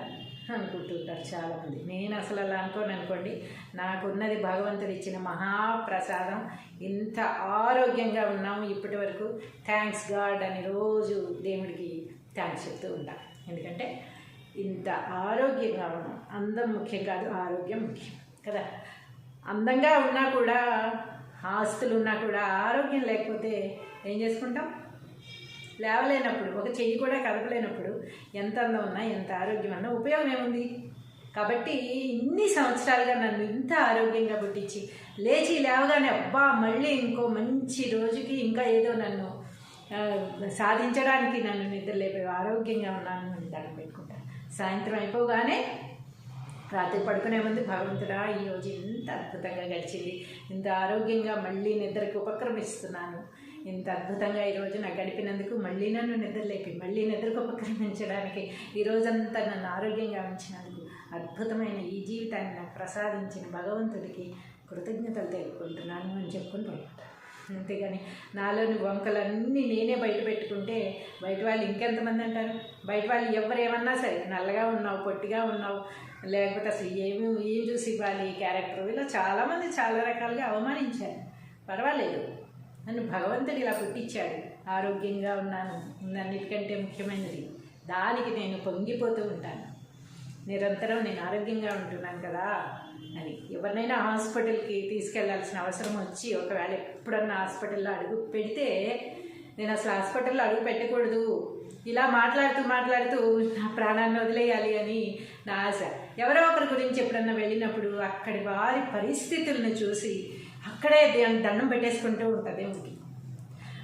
అనుకుంటుంటారు చాలామంది. నేను అసలు అలా అనుకోండి. నాకున్నది భగవంతుడు ఇచ్చిన మహాప్రసాదం. ఇంత ఆరోగ్యంగా ఉన్నాము ఇప్పటి వరకు, థ్యాంక్స్ గాడ్ అని రోజు దేవుడికి థ్యాంక్స్ చెప్తూ ఉంటాను. ఎందుకంటే ఇంత ఆరోగ్యంగా ఉన్నాం. అందం ముఖ్యం కాదు, ఆరోగ్యం ముఖ్యం కదా. అందంగా ఉన్నా కూడా, ఆస్తులు ఉన్నా కూడా ఆరోగ్యం లేకపోతే ఏం చేసుకుంటాం? లేవలేనప్పుడు, ఒక చెయ్యి కూడా కదపలేనప్పుడు ఎంత అందం ఉన్నా, ఎంత ఆరోగ్యం ఉన్నా ఉపయోగం ఏముంది? కాబట్టి ఇన్ని సంవత్సరాలుగా నన్ను ఇంత ఆరోగ్యంగా పుట్టించి లేచి లేవగానే అబ్బా మళ్ళీ ఇంకో మంచి రోజుకి ఇంకా ఏదో నన్ను సాధించడానికి నన్ను నిద్రలేపే ఆరోగ్యంగా ఉన్నాను అని దండం పెట్టుకుంటాను. సాయంత్రం అయిపోగానే రాత్రి పడుకునే ముందు భగవంతుడా ఈరోజు ఇంత అద్భుతంగా గడిచింది, ఇంత ఆరోగ్యంగా మళ్ళీ నిద్రకు ఉపక్రమిస్తున్నాను, ఇంత అద్భుతంగా ఈరోజు నాకు గడిపినందుకు మళ్ళీ నన్ను నిద్రలేపి మళ్ళీ నిద్రకు ఉపక్రమించడానికి, ఈరోజంతా నన్ను ఆరోగ్యంగా ఉంచినందుకు, అద్భుతమైన ఈ జీవితాన్ని నాకు ప్రసాదించిన భగవంతుడికి కృతజ్ఞతలు తెలుపుకుంటున్నాను అని చెప్పుకుంటూ ఉంటాను. అంతేగాని నాలోని వంకలన్నీ నేనే బయట పెట్టుకుంటే బయట వాళ్ళు ఇంకెంతమంది అంటారు? బయట వాళ్ళు ఎవరేమన్నా సరే, నల్లగా ఉన్నావు, పొట్టిగా ఉన్నావు, లేకపోతే అసలు ఏం చూసి ఇవ్వాలి క్యారెక్టర్, ఇలా చాలామంది చాలా రకాలుగా అవమానించారు. పర్వాలేదు, నన్ను భగవంతుడు ఇలా పుట్టించాడు, ఆరోగ్యంగా ఉన్నాను, అన్నిటికంటే ముఖ్యమైనది, దానికి నేను పొంగిపోతూ ఉంటాను. నిరంతరం నేను ఆరోగ్యంగా ఉంటున్నాను కదా అని. ఎవరినైనా హాస్పిటల్కి తీసుకెళ్లాల్సిన అవసరం వచ్చి ఒకవేళ ఎప్పుడన్నా హాస్పిటల్లో అడుగు పెడితే, నేను అసలు హాస్పిటల్లో అడుగు పెట్టకూడదు, ఇలా మాట్లాడుతూ నా ప్రాణాన్ని వదిలేయాలి అని నా ఆశ. ఎవరో ఒకరి గురించి ఎప్పుడన్నా వెళ్ళినప్పుడు అక్కడి వారి పరిస్థితులను చూసి అక్కడే దండం పెట్టేసుకుంటూ ఉంటుంది.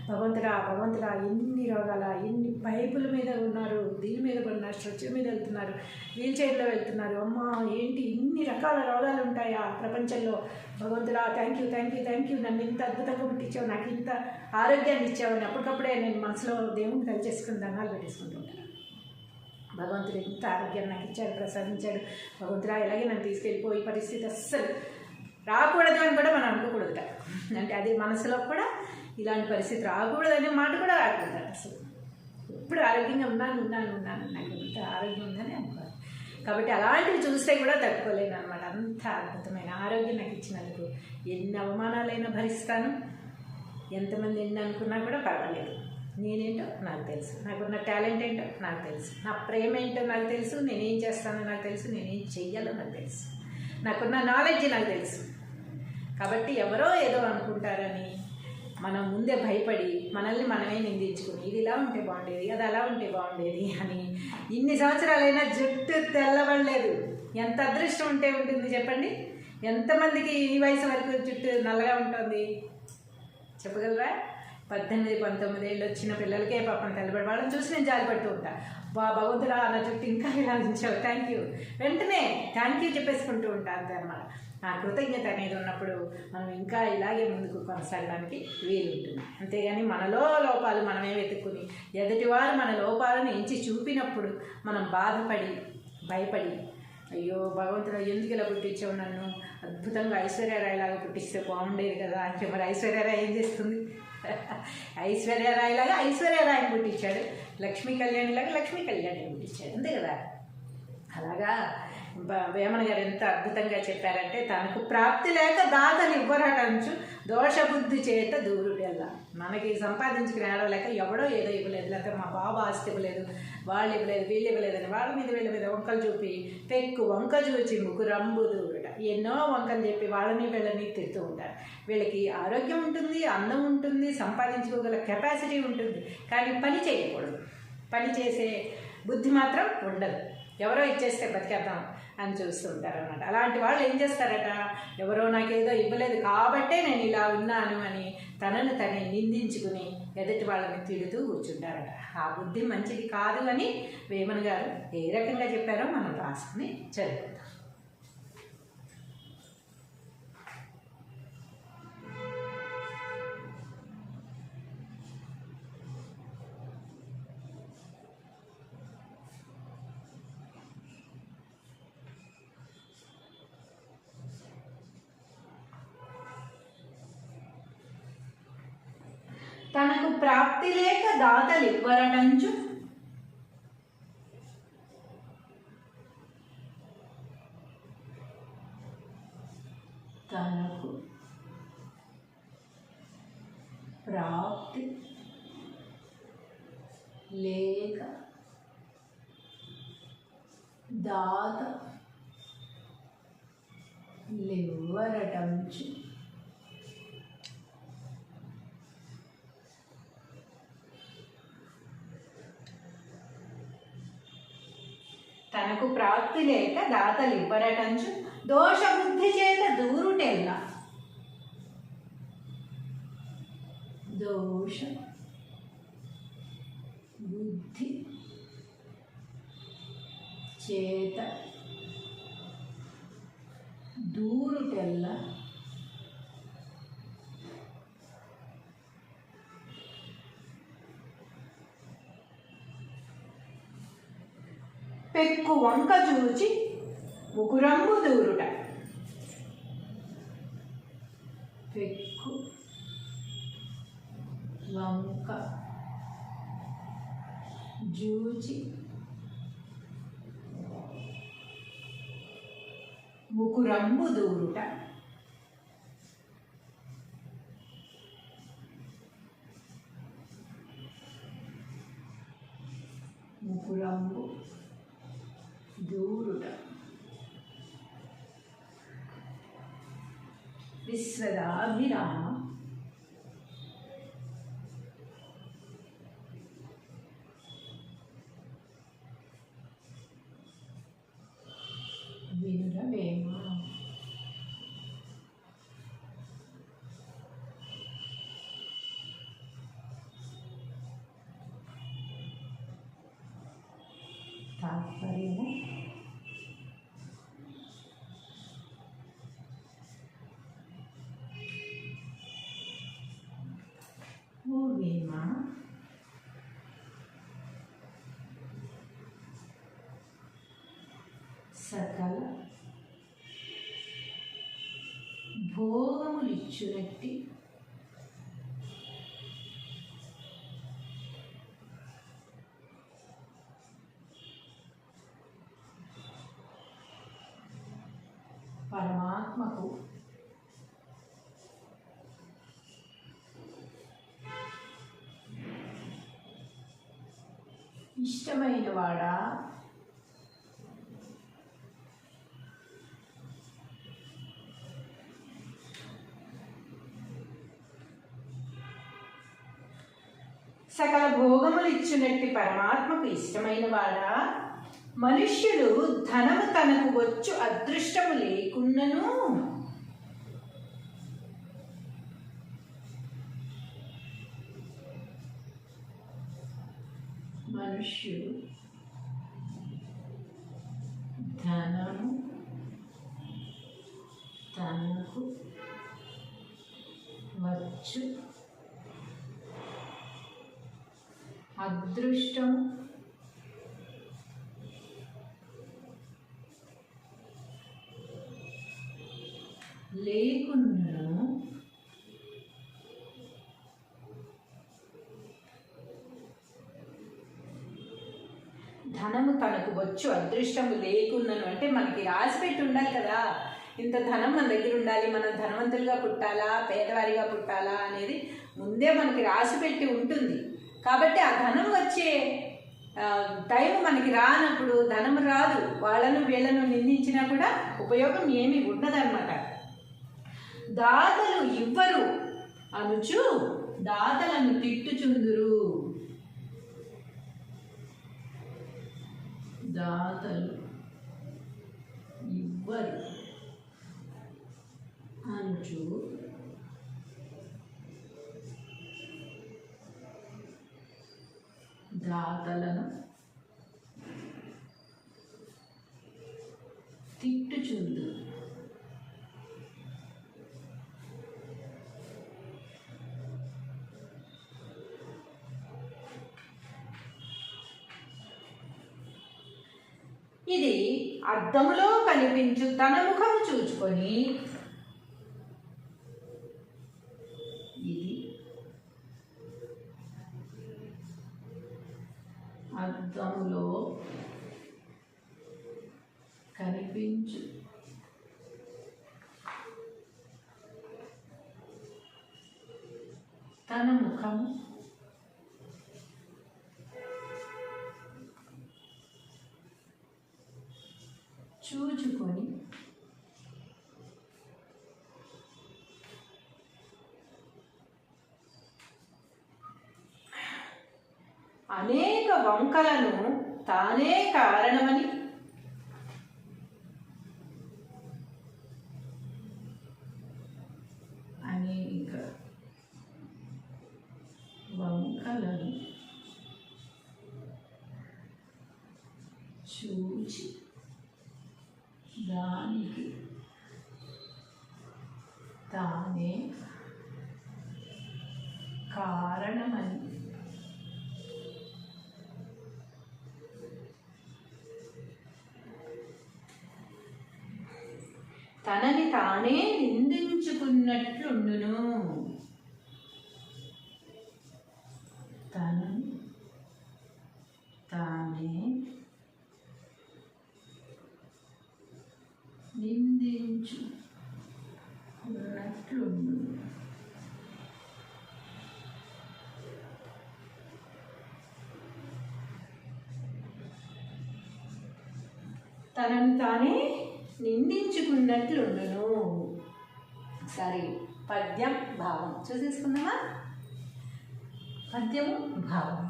భగవంతుడా భగవంతుడా ఎన్ని రోగాల, ఎన్ని పైపుల మీద ఉన్నారు, దీని మీద పడినారు, స్ట్రెచ్చర్ మీద వెళ్తున్నారు, వీల్ చైర్లో వెళ్తున్నారు, అమ్మ ఏంటి ఇన్ని రకాల రోగాలు ఉంటాయా ప్రపంచంలో, భగవంతుడా thank you thank you thank you, నన్ను ఇంత అద్భుతంగా పుట్టించావు, నాకు ఇంత ఆరోగ్యాన్ని ఇచ్చావు అని అప్పటికప్పుడే నేను మనసులో దేవుని తలిచేసుకుని దండాలు పెట్టేసుకుంటూ ఉంటాను. భగవంతుడు ఇంత ఆరోగ్యాన్ని నాకు ఇచ్చాడు, ప్రసాదించాడు, భగవంతుడా ఇలాగే నన్ను తీసుకెళ్ళిపోయి పరిస్థితి అస్సలు రాకూడదు అని కూడా మనం అనుకోకూడదుట. అంటే అది మనసులో కూడా ఇలాంటి పరిస్థితి రాకూడదు అనే మాట కూడా రాకూడదు అసలు. ఎప్పుడు ఆరోగ్యంగా ఉన్నాను నాకు ఇంత ఆరోగ్యం ఉందని అనుకోవాలి. కాబట్టి అలాంటివి చూస్తే కూడా తట్టుకోలేను అనమాట. అంత అద్భుతమైన ఆరోగ్యం నాకు ఇచ్చినందుకు ఎన్ని అవమానాలైనా భరిస్తాను, ఎంతమంది ఎన్ని అనుకున్నా కూడా పర్వాలేదు. నేనేంటో నాకు తెలుసు, నాకున్న టాలెంట్ ఏంటో నాకు తెలుసు, నా ప్రేమ ఏంటో నాకు తెలుసు, నేనేం చేస్తానో నాకు తెలుసు, నేనేం చెయ్యాలో నాకు తెలుసు, నాకున్న నాలెడ్జ్ నాకు తెలుసు. కాబట్టి ఎవరో ఏదో అనుకుంటారని మనం ముందే భయపడి మనల్ని మనమే నిందించుకుని ఇది ఇలా ఉంటే బాగుండేది, అది అలా ఉంటే బాగుండేది అని ఇన్ని సంవత్సరాలైనా జుట్టు తెల్లబడలేదు. ఎంత అదృష్టం ఉంటే ఉంటుంది చెప్పండి? ఎంతమందికి ఈ వయసు వరకు జుట్టు నల్లగా ఉంటుంది చెప్పగలరా? 18-19 ఏళ్ళు వచ్చిన పిల్లలకే పాపం తెల్లబడి, వాళ్ళని చూసి నేను జాలిపడుతూ ఉంటాను. భగవంతుడా నా జుట్టు ఇంకా ఇలా ఉంచావు, థ్యాంక్ యూ, వెంటనే థ్యాంక్ యూ చెప్పేసుకుంటూ ఉంటాను అంతే అన్నమాట. ఆ కృతజ్ఞత అనేది ఉన్నప్పుడు మనం ఇంకా ఇలాగే ముందుకు కొనసాగడానికి వీలుంటుంది. అంతేగాని మనలో లోపాలు మనమే వెతుక్కుని ఎదుటివారు మన లోపాలను ఎంచి చూపినప్పుడు మనం బాధపడి భయపడి అయ్యో భగవంతుడు ఎందుకు ఇలా పుట్టించావు, నన్ను అద్భుతంగా ఐశ్వర్యరాయలాగా పుట్టిస్తే బాగుండేది కదా అంటే మరి ఐశ్వర్యరాయ్ ఏం చేస్తుంది? ఐశ్వర్యరాయలాగా ఐశ్వర్యరాయని పుట్టించాడు, లక్ష్మీ కళ్యాణిలాగా లక్ష్మీ కళ్యాణిని పుట్టించాడు, అంతే కదా. అలాగా వేమన గారు ఎంత అద్భుతంగా చెప్పారంటే, తనకు ప్రాప్తి లేక దాతని ఇవ్వరటంచు దోషబుద్ధి చేత దూరుడెల్లా. మనకి సంపాదించుకుని ఏడవలేక ఎవడో ఏదో ఇవ్వలేదు, లేకపోతే మా బాబు ఆస్తి ఇవ్వలేదు, వాళ్ళు ఇవ్వలేదు, వీళ్ళు ఇవ్వలేదని వాళ్ళ మీద వంకలు చూపి పెక్కు వంక చూచి ముకురంబు దూరుట. ఎన్నో వంకలు చెప్పి వాళ్ళని వీళ్ళని తిడుతూ ఉంటారు. వీళ్ళకి ఆరోగ్యం ఉంటుంది, అందం ఉంటుంది, సంపాదించుకోగల కెపాసిటీ ఉంటుంది, కానీ పని చేయకూడదు. పని చేసే బుద్ధి మాత్రం ఉండదు. ఎవరో ఇచ్చేస్తే బతికేద్దాం అని చూస్తూ ఉంటారన్నమాట. అలాంటి వాళ్ళు ఏం చేస్తారట, ఎవరో నాకేదో ఇవ్వలేదు కాబట్టే నేను ఇలా ఉన్నాను అని తనను తనే నిందించుకుని ఎదుటి వాళ్ళని తిడుతూ కూర్చుంటారట. ఆ బుద్ధి మంచిది కాదు అని వేమన గారు ఏ రకంగా చెప్పారో మనం రాసుకుని చదువుకుందాం. తనకు ప్రాప్తి లేక దాతలు ఇవ్వరటంచు తనకు ప్రాప్తి లేక దాతలివ్వరటంచు తనకు ప్రాప్తి లేక దాతలివ్వరటంచు దోషబుద్ధి చేత దూరుటెల్లా. దోష బుద్ధి చేత దూరుటెల్లా పెక్కు వంక చూచి ముకురంబు దూరుట. పెక్కు వంక జూచి ముకురంబు దూరుట. ముకురంబు దూరుట. విశ్వదాభిరామ వినురవేమ. తాత్పర్యము ఓ వేమ సకల భోగములిచ్చునట్టి పరమాత్మకు ఇష్టమైన వాడా సకల భోగములు ఇచ్చినట్టి పరమాత్మకు ఇష్టమైన వాడా మనుష్యుడు ధనము తనకు వచ్చు అదృష్టము లేకున్నను మనుష్యుడు ధనము తనకు వచ్చు అదృష్టం లేకున్నను ధనము తనకు వచ్చు అదృష్టము లేకున్నను అంటే మనకి రాసిపెట్టి ఉండాలి కదా, ఇంత ధనం మన దగ్గర ఉండాలి, మనం ధనవంతులుగా పుట్టాలా పేదవారిగా పుట్టాలా అనేది ముందే మనకి రాసిపెట్టి ఉంటుంది. కాబట్టి ఆ ధనం వచ్చే టైం మనకి రానప్పుడు ధనం రాదు, వాళ్ళను వీళ్ళను నిందించినా కూడా ఉపయోగం ఏమీ ఉండదన్నమాట. దాతలు ఇవ్వరు అనుచు దాతలను తిట్టుచుందురు. దాతలు ఇవ్వరు అనుచు దాతలను తిట్టుచుందురు. ఇది అద్దములో కనిపించు తన ముఖము చూచుకొని, ఇది అద్దములో కనిపించు తన ముఖము చూచుకొని అనేక వంకలను తానే కారణమని అనేక వంకలను చూచి దానికి తానే కారణమని తనని తానే నిందించుకున్నట్లుండును. తనని తానే నిందించుకున్నట్లుండును. తనని తానే నిందించుకున్నట్లుండును. సరే, పద్యం భావం చూసేసుకుందామా? పద్యము భావం.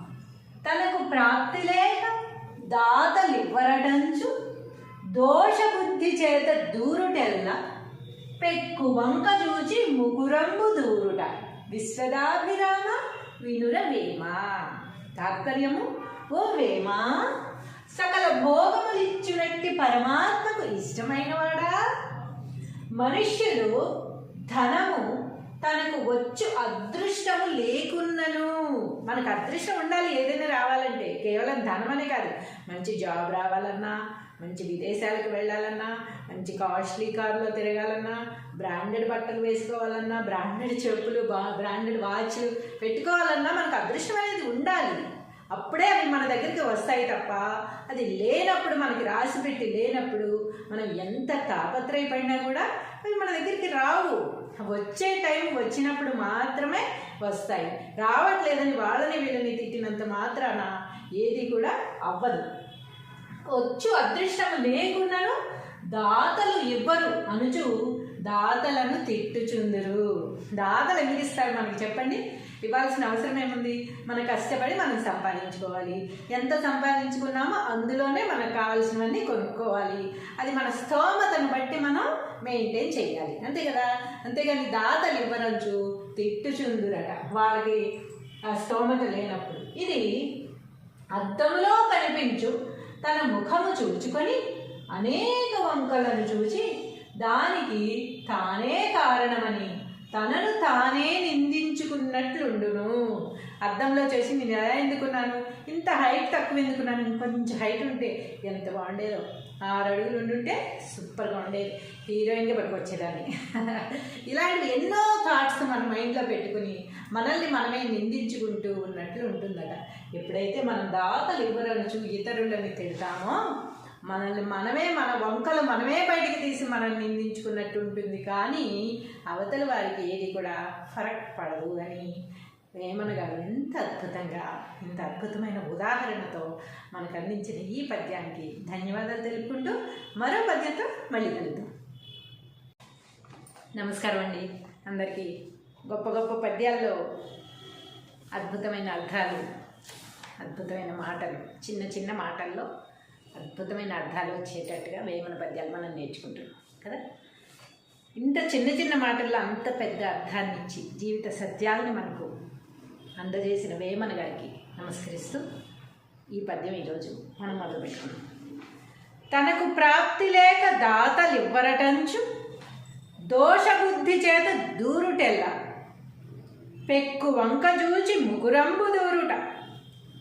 తనకు ప్రాప్తి లేక దాతలివ్వరటంచు దోషబుద్ధి చేత దూరుటెల్ల పెక్కు వంక చూచి ముకురంబు దూరుట విశ్వదాభిరామ వినుర వేమ. తాత్పర్యము: ఓ వేమ, సకల భోగములిచ్చునట్టి పరమాత్మకు ఇష్టమైన వాడా. మనుష్యులు ధనము తనకు వచ్చు అదృష్టము లేకున్నను, మనకు అదృష్టం ఉండాలి ఏదైనా రావాలంటే, కేవలం ధనమనే కాదు, మంచి జాబ్ రావాలన్నా, మంచి విదేశాలకు వెళ్ళాలన్నా, మంచి కాస్ట్లీ కారులో తిరగాలన్నా, బ్రాండెడ్ బట్టలు వేసుకోవాలన్నా, బ్రాండెడ్ చెప్పులు, బ్రాండెడ్ వాచ్లు పెట్టుకోవాలన్నా మనకు అదృష్టం అనేది ఉండాలి. అప్పుడే అవి మన దగ్గరికి వస్తాయి తప్ప అది లేనప్పుడు, మనకి రాసి పెట్టి లేనప్పుడు మనం ఎంత తాపత్రయపడినా కూడా అవి మన దగ్గరికి రావు. వచ్చే టైం వచ్చినప్పుడు మాత్రమే వస్తాయి. రావట్లేదని వాళ్ళని వీళ్ళని తిట్టినంత మాత్రాన ఏది కూడా అవ్వదు. వచ్చు అదృష్టము లేకున్నాను దాతలు ఇవ్వరు అనుచు దాతలను తిట్టుచుందురు. దాతలు ఎదిరిస్తారు మనకి, చెప్పండి. ఇవ్వాల్సిన అవసరం ఏముంది? మనం కష్టపడి మనం సంపాదించుకోవాలి. ఎంత సంపాదించుకున్నామో అందులోనే మనకు కావాల్సినవన్నీ కొనుక్కోవాలి. అది మన స్తోమతను బట్టి మనం మెయింటైన్ చేయాలి, అంతే కదా. అంతేగాని దాతలు ఇవ్వరంచు తిట్టుచుందురట వాళ్ళకి ఆ స్తోమత లేనప్పుడు. ఇది అద్దంలో కనిపించు తన ముఖము చూచుకొని అనేక వంకలను చూచి దానికి తానే కారణమని తనను తానే నిందించుకున్నట్లుండును. అద్దంలో చేసి నేను ఎలా ఎందుకున్నాను, ఇంత హైట్ తక్కువ ఎందుకున్నాను, ఇంకొంచెం హైట్ ఉంటే ఎంత బాగుండేదో, 6 అడుగులు ఉండుంటే సూపర్గా ఉండేది, హీరోయిన్గా పట్టుకొచ్చేదాన్ని. ఇలాంటివి ఎన్నో థాట్స్ మన మైండ్లో పెట్టుకుని మనల్ని మనమే నిందించుకుంటూ ఉన్నట్లు ఉంటుందట. ఎప్పుడైతే మనం దాతలు ఇవ్వరనుచు ఇతరులని తిడతామో మనల్ని మనమే, మన వంకలు మనమే బయటికి తీసి మనల్ని నిందించుకున్నట్టు ఉంటుంది. కానీ అవతల వారికి ఏది కూడా ఫరక్ పడదు అని వేమన గారు ఎంత అద్భుతంగా, ఇంత అద్భుతమైన ఉదాహరణతో మనకు అందించిన ఈ పద్యానికి ధన్యవాదాలు తెలుపుకుంటూ మరో పద్యంతో మళ్ళీ కలుద్దాం. నమస్కారం అండి అందరికీ. గొప్ప గొప్ప పద్యాల్లో అద్భుతమైన అర్థాలు, అద్భుతమైన మాటలు, చిన్న చిన్న మాటల్లో అద్భుతమైన అర్థాలు వచ్చేటట్టుగా వేమన పద్యాలు మనం నేర్చుకుంటున్నాం కదా. ఇంత చిన్న చిన్న మాటల్లో అంత పెద్ద అర్థాన్ని ఇచ్చి జీవిత సత్యాలను మనకు అందజేసిన వేమన గారికి నమస్కరిస్తూ ఈ పద్యం ఈరోజు మనం మొదలుపెట్టుకున్నాం. తనకు ప్రాప్తి లేక దాతలు ఇవ్వరటంచు దోషబుద్ధి చేత దూరుటెల్ల పెక్కు వంక చూచి ముకురంబు దూరుట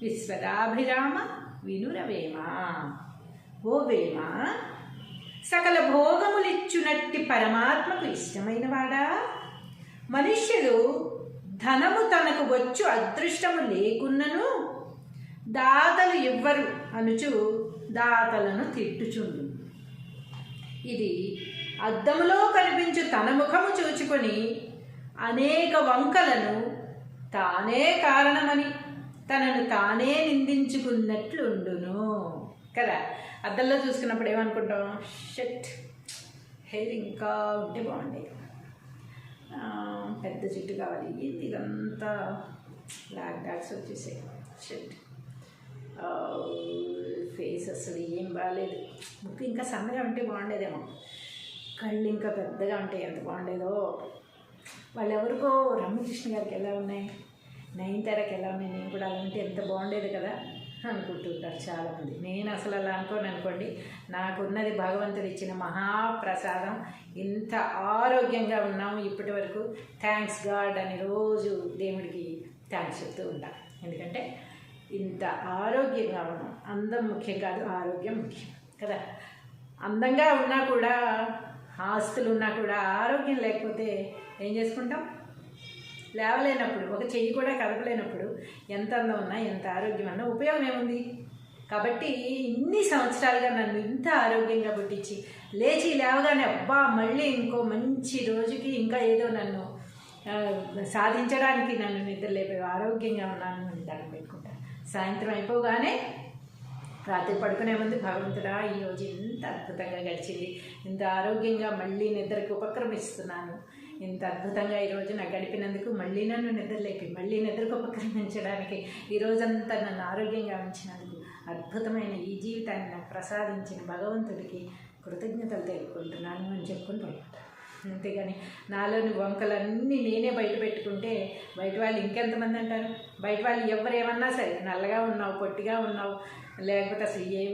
విశ్వదాభిరామ వినురవేమ. ఓ వేమ, సకల భోగములిచ్చునట్టి పరమాత్మకు ఇష్టమైన వాడా. మనుష్యులు ధనము తనకు వచ్చు అదృష్టము లేకున్నను దాతలు ఇవ్వరు అనుచు దాతలను తిట్టుచుండు. ఇది అద్దములో కనిపించు తన ముఖము చూచుకొని అనేక వంకలను తానే కారణమని తనను తానే నిందించుకున్నట్లుండును కదా. అద్దంలో చూసుకున్నప్పుడు ఏమనుకుంటాం, షట్ హెయిర్ ఇంకా ఉంటే బాగుండేది, పెద్ద జుట్టు కావాలి, ఏంది ఇదంతా బ్లాక్ డాట్స్ వచ్చేసాయి, షట్ ఫేస్ అసలు ఏం బాగాలేదు, ముక్కు ఇంకా సన్నగా ఉంటే బాగుండేదేమో, కళ్ళు ఇంకా పెద్దగా ఉంటే ఎంత బాగుండేదో, వాళ్ళు ఎవరికో రమ్యకృష్ణ గారికి ఎలా ఉన్నాయి, నయనతారకి ఎలా ఉన్నాయి, నేను కూడా అలా ఉంటే ఎంత బాగుండేది కదా అనుకుంటుంటారు చాలామంది. నేను అసలు అలా అనుకోండి. నాకున్నది భగవంతుడు ఇచ్చిన మహాప్రసాదం. ఇంత ఆరోగ్యంగా ఉన్నాము ఇప్పటి వరకు, థ్యాంక్స్ గాడ్ అని రోజు దేవుడికి థ్యాంక్స్ చెప్తూ ఉంటాను. ఎందుకంటే ఇంత ఆరోగ్యంగా ఉన్నాం. అందం ముఖ్యం కాదు, ఆరోగ్యం ముఖ్యం కదా. అందంగా ఉన్నా కూడా, ఆస్తులు ఉన్నా కూడా ఆరోగ్యం లేకపోతే ఏం చేసుకుంటాం? లేవలేనప్పుడు, ఒక చెయ్యి కూడా కదపలేనప్పుడు ఎంత అందం ఉన్నా, ఎంత ఆరోగ్యం ఉన్నా ఉపయోగం ఏముంది? కాబట్టి ఇన్ని సంవత్సరాలుగా నన్ను ఇంత ఆరోగ్యంగా పుట్టించి లేచి లేవగానే అబ్బా మళ్ళీ ఇంకో మంచి రోజుకి ఇంకా ఏదో నన్ను సాధించడానికి నన్ను నిద్రలేపే ఆరోగ్యంగా ఉన్నాను అని దండం పెట్టుకుంటాను. సాయంత్రం అయిపోగానే రాత్రి పడుకునే ముందు భగవంతుడా ఈరోజు ఇంత అద్భుతంగా గడిచింది, ఇంత ఆరోగ్యంగా మళ్ళీ నిద్రకు ఉపక్రమిస్తున్నాను, ఇంత అద్భుతంగా ఈరోజు నాకు గడిపినందుకు మళ్ళీ నన్ను నిద్రలేపి మళ్ళీ నిద్రకు ఉపక్రమించడానికి, ఈరోజంతా నన్ను ఆరోగ్యంగా ఉంచినందుకు, అద్భుతమైన ఈ జీవితాన్ని నాకు ప్రసాదించిన భగవంతుడికి కృతజ్ఞతలు తెలుపుకుంటున్నాను అని చెప్పుకొని పడుకుంటాను. అంతేగాని నాలోని వంకలన్నీ నేనే బయట పెట్టుకుంటే బయట వాళ్ళు ఇంకెంతమంది అంటారు? బయట వాళ్ళు ఎవరేమన్నా సరే, నల్లగా ఉన్నావు, పొట్టిగా ఉన్నావు, లేకపోతే అసలు ఏం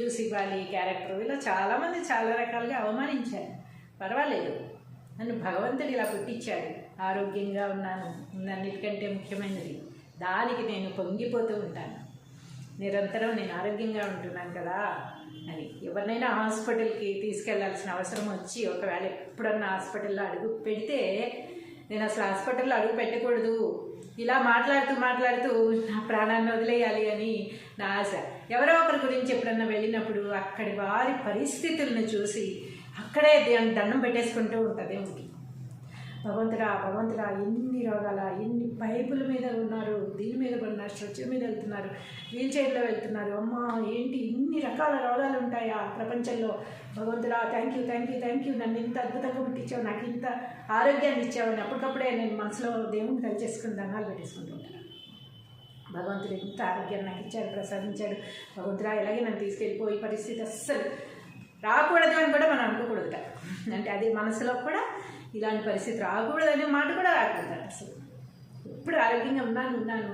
చూసి ఇవ్వాలి క్యారెక్టర్, ఇలా చాలామంది చాలా రకాలుగా అవమానించారు. పర్వాలేదు, నన్ను భగవంతుడు ఇలా పుట్టించాడు, ఆరోగ్యంగా ఉన్నాను, అన్నిటికంటే ముఖ్యమైనది. దానికి నేను పొంగిపోతూ ఉంటాను. నిరంతరం నేను ఆరోగ్యంగా ఉంటున్నాను కదా అని. ఎవరినైనా హాస్పిటల్కి తీసుకెళ్లాల్సిన అవసరం వచ్చి ఒకవేళ ఎప్పుడన్నా హాస్పిటల్లో అడుగు పెడితే, నేను అసలు హాస్పిటల్లో అడుగు పెట్టకూడదు, ఇలా మాట్లాడుతూ నా ప్రాణాన్ని వదిలేయాలి అని నా ఆశ. ఎవరో ఒకరి గురించి ఎప్పుడన్నా వెళ్ళినప్పుడు అక్కడి వారి పరిస్థితులను చూసి అక్కడే దండం పెట్టేసుకుంటూ ఉంటుంది. భగవంతుడా ఎన్ని రోగాల, ఎన్ని పైపుల మీద ఉన్నారు, దీని మీద ఉన్నారు, స్ట్రెచ్చర్ మీద వెళ్తున్నారు, వీల్ చైర్లో వెళ్తున్నారు, అమ్మా ఏంటి ఇన్ని రకాల రోగాలు ఉంటాయా ప్రపంచంలో, భగవంతుడా థ్యాంక్ యూ నన్ను ఇంత అద్భుతంగా పుట్టించావు, నాకు ఇంత ఆరోగ్యాన్ని ఇచ్చావు అని అప్పటికప్పుడే నేను మనసులో దేవుడిని కలిసేసుకుని దండాలు పెట్టేసుకుంటూ ఉంటాను. భగవంతుడు ఇంత ఆరోగ్యాన్ని నాకు ఇచ్చాడు, ప్రసాదించాడు, భగవంతుడా ఇలాగే నన్ను తీసుకెళ్ళిపోయి పరిస్థితి అస్సలు రాకూడదు అని కూడా మనం అనుకోకూడదు. అంటే అది మనసులో కూడా ఇలాంటి పరిస్థితి రాకూడదు అనే మాట కూడా రాకూడదు. అసలు ఎప్పుడు ఆరోగ్యంగా ఉన్నాను, నాకు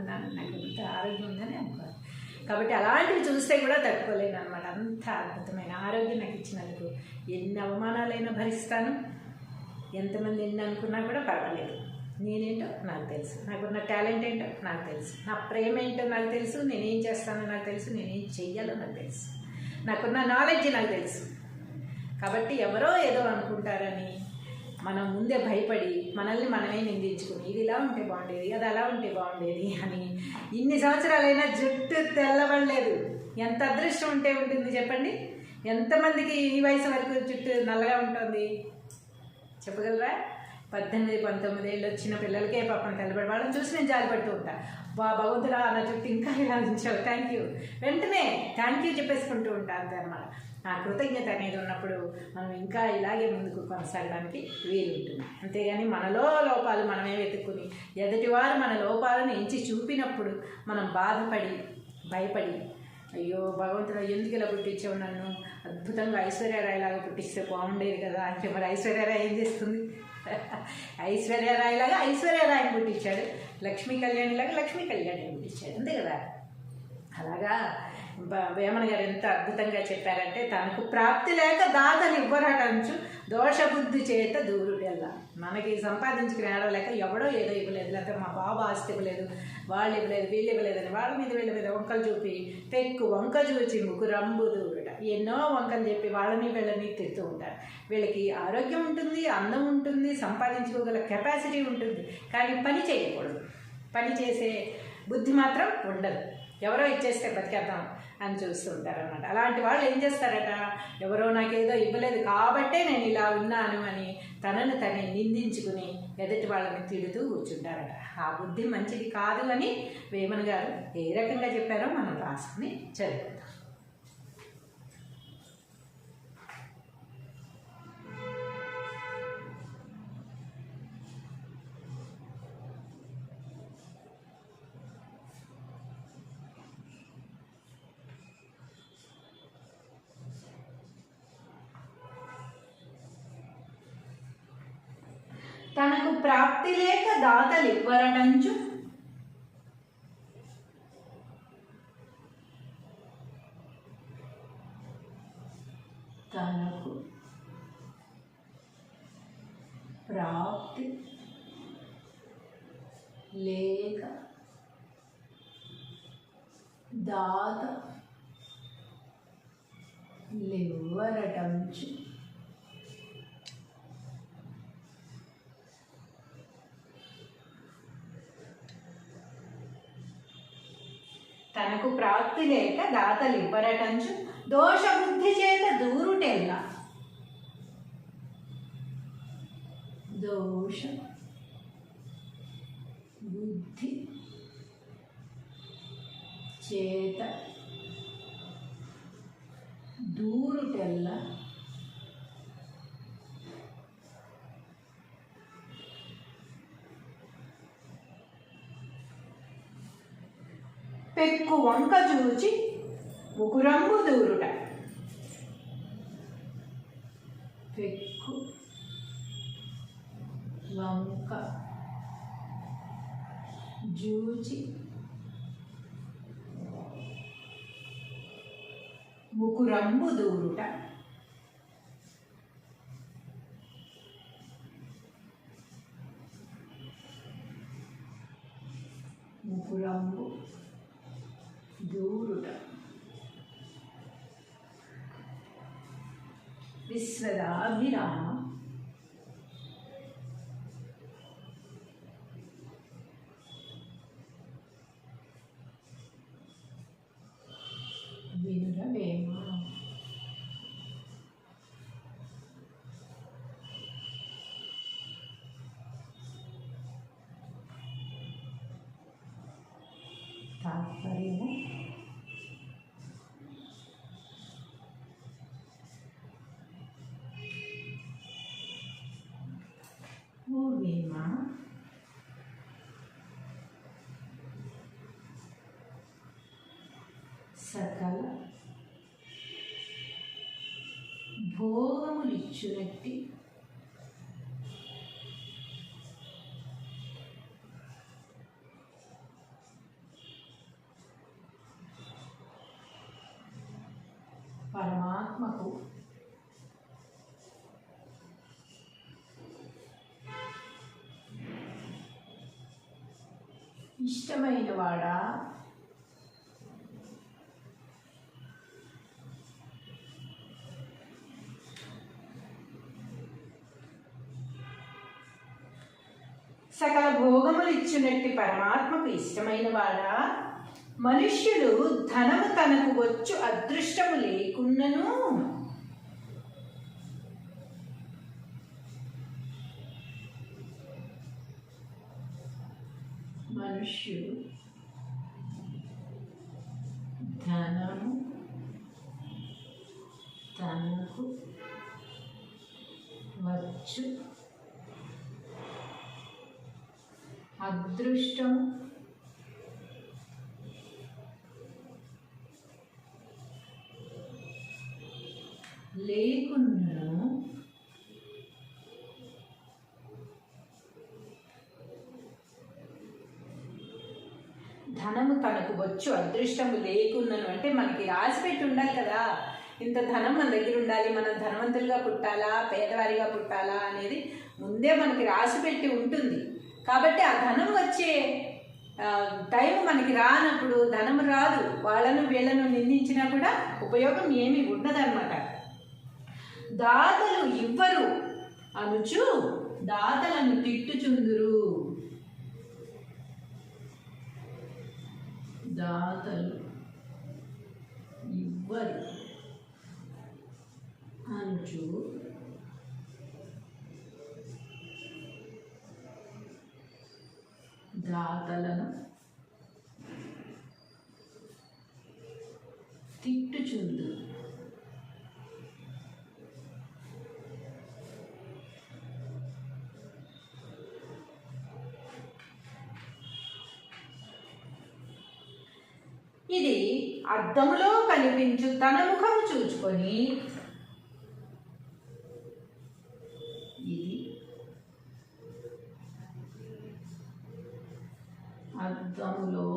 ఇంత ఆరోగ్యం ఉందని అనుకోవాలి. కాబట్టి అలాంటివి చూస్తే కూడా తట్టుకోలేను అనమాట. అంత అద్భుతమైన ఆరోగ్యం నాకు ఇచ్చినందుకు ఎన్ని అవమానాలైనా భరిస్తాను, ఎంతమంది ఎన్ని అనుకున్నా కూడా పర్వాలేదు. నేనేంటో నాకు తెలుసు, నాకున్న టాలెంట్ ఏంటో నాకు తెలుసు, నా ప్రేమ ఏంటో నాకు తెలుసు, నేనేం చేస్తానో నాకు తెలుసు, నేనేం చెయ్యాలో నాకు తెలుసు, నాకున్న నాలెడ్జ్ నాకు తెలుసు. కాబట్టి ఎవరో ఏదో అనుకుంటారని మనం ముందే భయపడి మనల్ని మనమే నిందించుకుని ఇది ఇలా ఉంటే బాగుండేది, అది అలా ఉంటే బాగుండేది అని ఇన్ని సంవత్సరాలైనా జుట్టు తెల్లబడలేదు. ఎంత అదృష్టం ఉంటే ఉంటుంది చెప్పండి? ఎంతమందికి ఈ వయసు వరకు జుట్టు నల్లగా ఉంటుంది చెప్పగలరా? 18-19 ఏళ్ళు వచ్చిన పిల్లలకే పాపం తెల్లబడి, వాళ్ళని చూసి నేను జాలిపడుతూ ఉంటాను. భగవంతుడా నా జుట్టు ఇంకా ఇలా ఉంచావు, థ్యాంక్ యూ, వెంటనే థ్యాంక్ యూ చెప్పేసుకుంటూ ఉంటాను అంతే అన్నమాట. ఆ కృతజ్ఞత అనేది ఉన్నప్పుడు మనం ఇంకా ఇలాగే ముందుకు కొనసాగడానికి వీలుంటుంది. అంతేగాని మనలో లోపాలు మనమే వెతుక్కుని ఎదుటివారు మన లోపాలను ఎంచి చూపినప్పుడు మనం బాధపడి భయపడి అయ్యో భగవంతుడు ఎందుకు ఇలా పుట్టించావు, నన్ను అద్భుతంగా ఐశ్వర్యరాయలాగా పుట్టిస్తే బాగుండేది కదా అంటే, మరి ఐశ్వర్యరాయ్ ఏం చేస్తుంది? ఐశ్వర్యరాయలాగా ఐశ్వర్యరాయని పుట్టించాడు, లక్ష్మీ కళ్యాణిలాగా లక్ష్మీ కళ్యాణిని పుట్టించాడు, అంతే కదా. అలాగా వేమన గారు ఎంత అద్భుతంగా చెప్పారంటే, తనకు ప్రాప్తి లేక దాతలు ఇవ్వరటంచు దోషబుద్ధి చేత దూరుడెల్లా. మనకి సంపాదించుకుని ఏడవలేక ఎవడో ఏదో ఇవ్వలేదు, లేకపోతే మా బాబు ఆస్తి ఇవ్వలేదు, వాళ్ళు ఇవ్వలేదు, వీళ్ళు ఇవ్వలేదని వాళ్ళ మీద వంకలు చూపి పెక్కు వంక చూచి ముకురంబు దూరుట. ఎన్నో వంకలు చెప్పి వాళ్ళని వీళ్ళని తిడుతూ ఉంటారు. వీళ్ళకి ఆరోగ్యం ఉంటుంది, అందం ఉంటుంది, సంపాదించుకోగల కెపాసిటీ ఉంటుంది, కానీ పని చేయకూడదు. పని చేసే బుద్ధి మాత్రం ఉండదు. ఎవరో ఇచ్చేస్తే బతికేద్దాం అని చూస్తూ ఉంటారన్నమాట. అలాంటి వాళ్ళు ఏం చేస్తారట, ఎవరో నాకేదో ఇవ్వలేదు కాబట్టే నేను ఇలా ఉన్నాను అని తనను తనే నిందించుకుని ఎదుటి వాళ్ళని తిడుతూ కూర్చుంటారట. ఆ బుద్ధి మంచిది కాదు అని వేమన గారు ఏ రకంగా చెప్పారో మనం రాసుకుని చదువుకుందాం. తనకు ప్రాప్తి లేక దాతలు ఇవ్వరటంచు తనకు ప్రాప్తి లేక దాతలివ్వరటంచు తనకు ప్రాప్తి లేక దాతలివ్వరటంచు దోషబుద్ధి చేత దూరుటెల్లా. దోష బుద్ధి చేత దూరుటెల్లా పెక్కు వంక చూచి ముకురంబు దూరుట. పెక్కు వంక జూచి ముకురంబు దూరుట. ముకురంబు దూరుట. విశ్వదాభిరామ. వినురవేమ. తాత్పర్యము ఓ వేమ సకల భోగములిచ్చునట్టి పరమాత్మకు ఇష్టమైన వాడా సకల భోగములు ఇచ్చినట్టి పరమాత్మకు ఇష్టమైన వాడా మనుష్యుడు ధనము తనకు వచ్చు అదృష్టము లేకున్నను మనుష్యుడు ధనము తనకు వచ్చు అదృష్టం లేకున్నను ధనము తనకు వచ్చు అదృష్టము లేకున్నను అంటే మనకి రాసిపెట్టి ఉండాలి కదా, ఇంత ధనం మన దగ్గర ఉండాలి, మనం ధనవంతులుగా పుట్టాలా పేదవారిగా పుట్టాలా అనేది ముందే మనకి రాసిపెట్టి ఉంటుంది. కాబట్టి ఆ ధనం వచ్చే టైం మనకి రానప్పుడు ధనం రాదు, వాళ్ళను వీళ్ళను నిందించినా కూడా ఉపయోగం ఏమీ ఉండదన్నమాట. దాతలు ఇవ్వరు అనుచు దాతలను తిట్టుచుందురు. దాతలు ఇవ్వరు అనుచు దాతలను తిట్టుచుందురు. ఇది అద్దములో కనిపించు తన ముఖము చూచుకొని, ఇది అద్దములో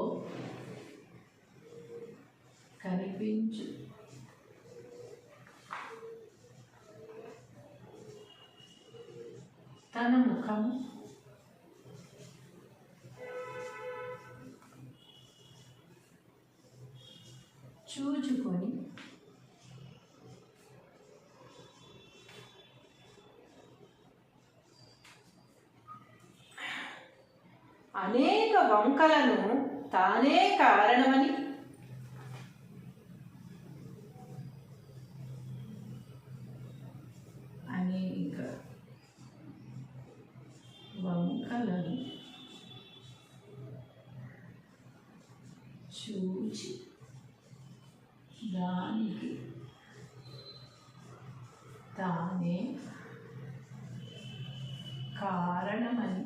కనిపించు తన ముఖము చూచుకొని అనేక వంకలను తానే కారణమని అనేక వంకలను చూచి దానికి తానే కారణమని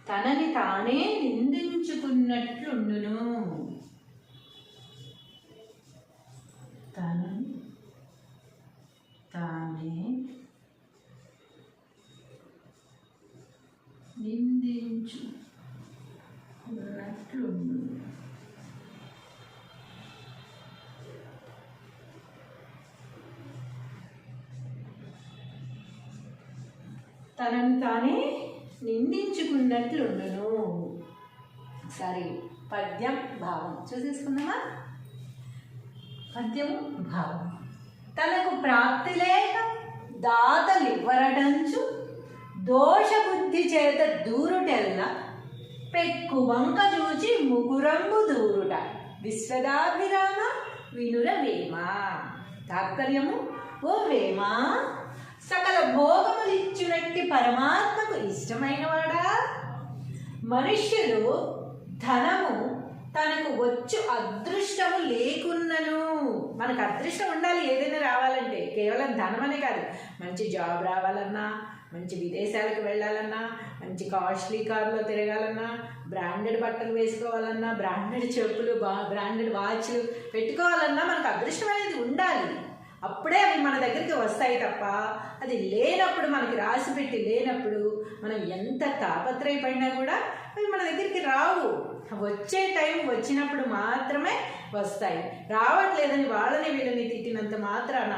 తనని తానే నిందించుకున్నట్లుండును. తనని తానే నిందించుకున్నట్లుండు. తనను తానే నిందించుకున్నట్లుండును. సరే, పద్యం భావం చూసేసుకుందామా? పద్యము భావం. తనకు ప్రాప్తి లేక దాతలివ్వరటంచు దోషబుద్ధి చేత దూరుటెల్ల పెక్కు వంక చూచి ముకురంబు దూరుట విశ్వదాభిరామ వినుర వేమ. తాత్పర్యము: ఓ వేమ, సకల భోగములిచ్చునట్టి పరమాత్మకు ఇష్టమైన వాడా, మనుష్యులు ధనము తనకు వచ్చు అదృష్టము లేకున్నను. మనకు అదృష్టం ఉండాలి ఏదైనా రావాలంటే. కేవలం ధనమనే కాదు, మంచి జాబ్ రావాలన్నా, మంచి విదేశాలకు వెళ్ళాలన్నా, మంచి కాస్ట్లీ కార్లో తిరగాలన్నా, బ్రాండెడ్ బట్టలు వేసుకోవాలన్నా, బ్రాండెడ్ చెప్పులు, బ్రాండెడ్ వాచ్లు పెట్టుకోవాలన్నా మనకు అదృష్టం అనేది ఉండాలి. అప్పుడే అవి మన దగ్గరికి వస్తాయి తప్ప అది లేనప్పుడు, మనకి రాసి పెట్టి లేనప్పుడు మనం ఎంత తాపత్రయపడినా కూడా అవి మన దగ్గరికి రావు. వచ్చే టైం వచ్చినప్పుడు మాత్రమే వస్తాయి. రావట్లేదని వాళ్ళని వీళ్ళని తిట్టినంత మాత్రాన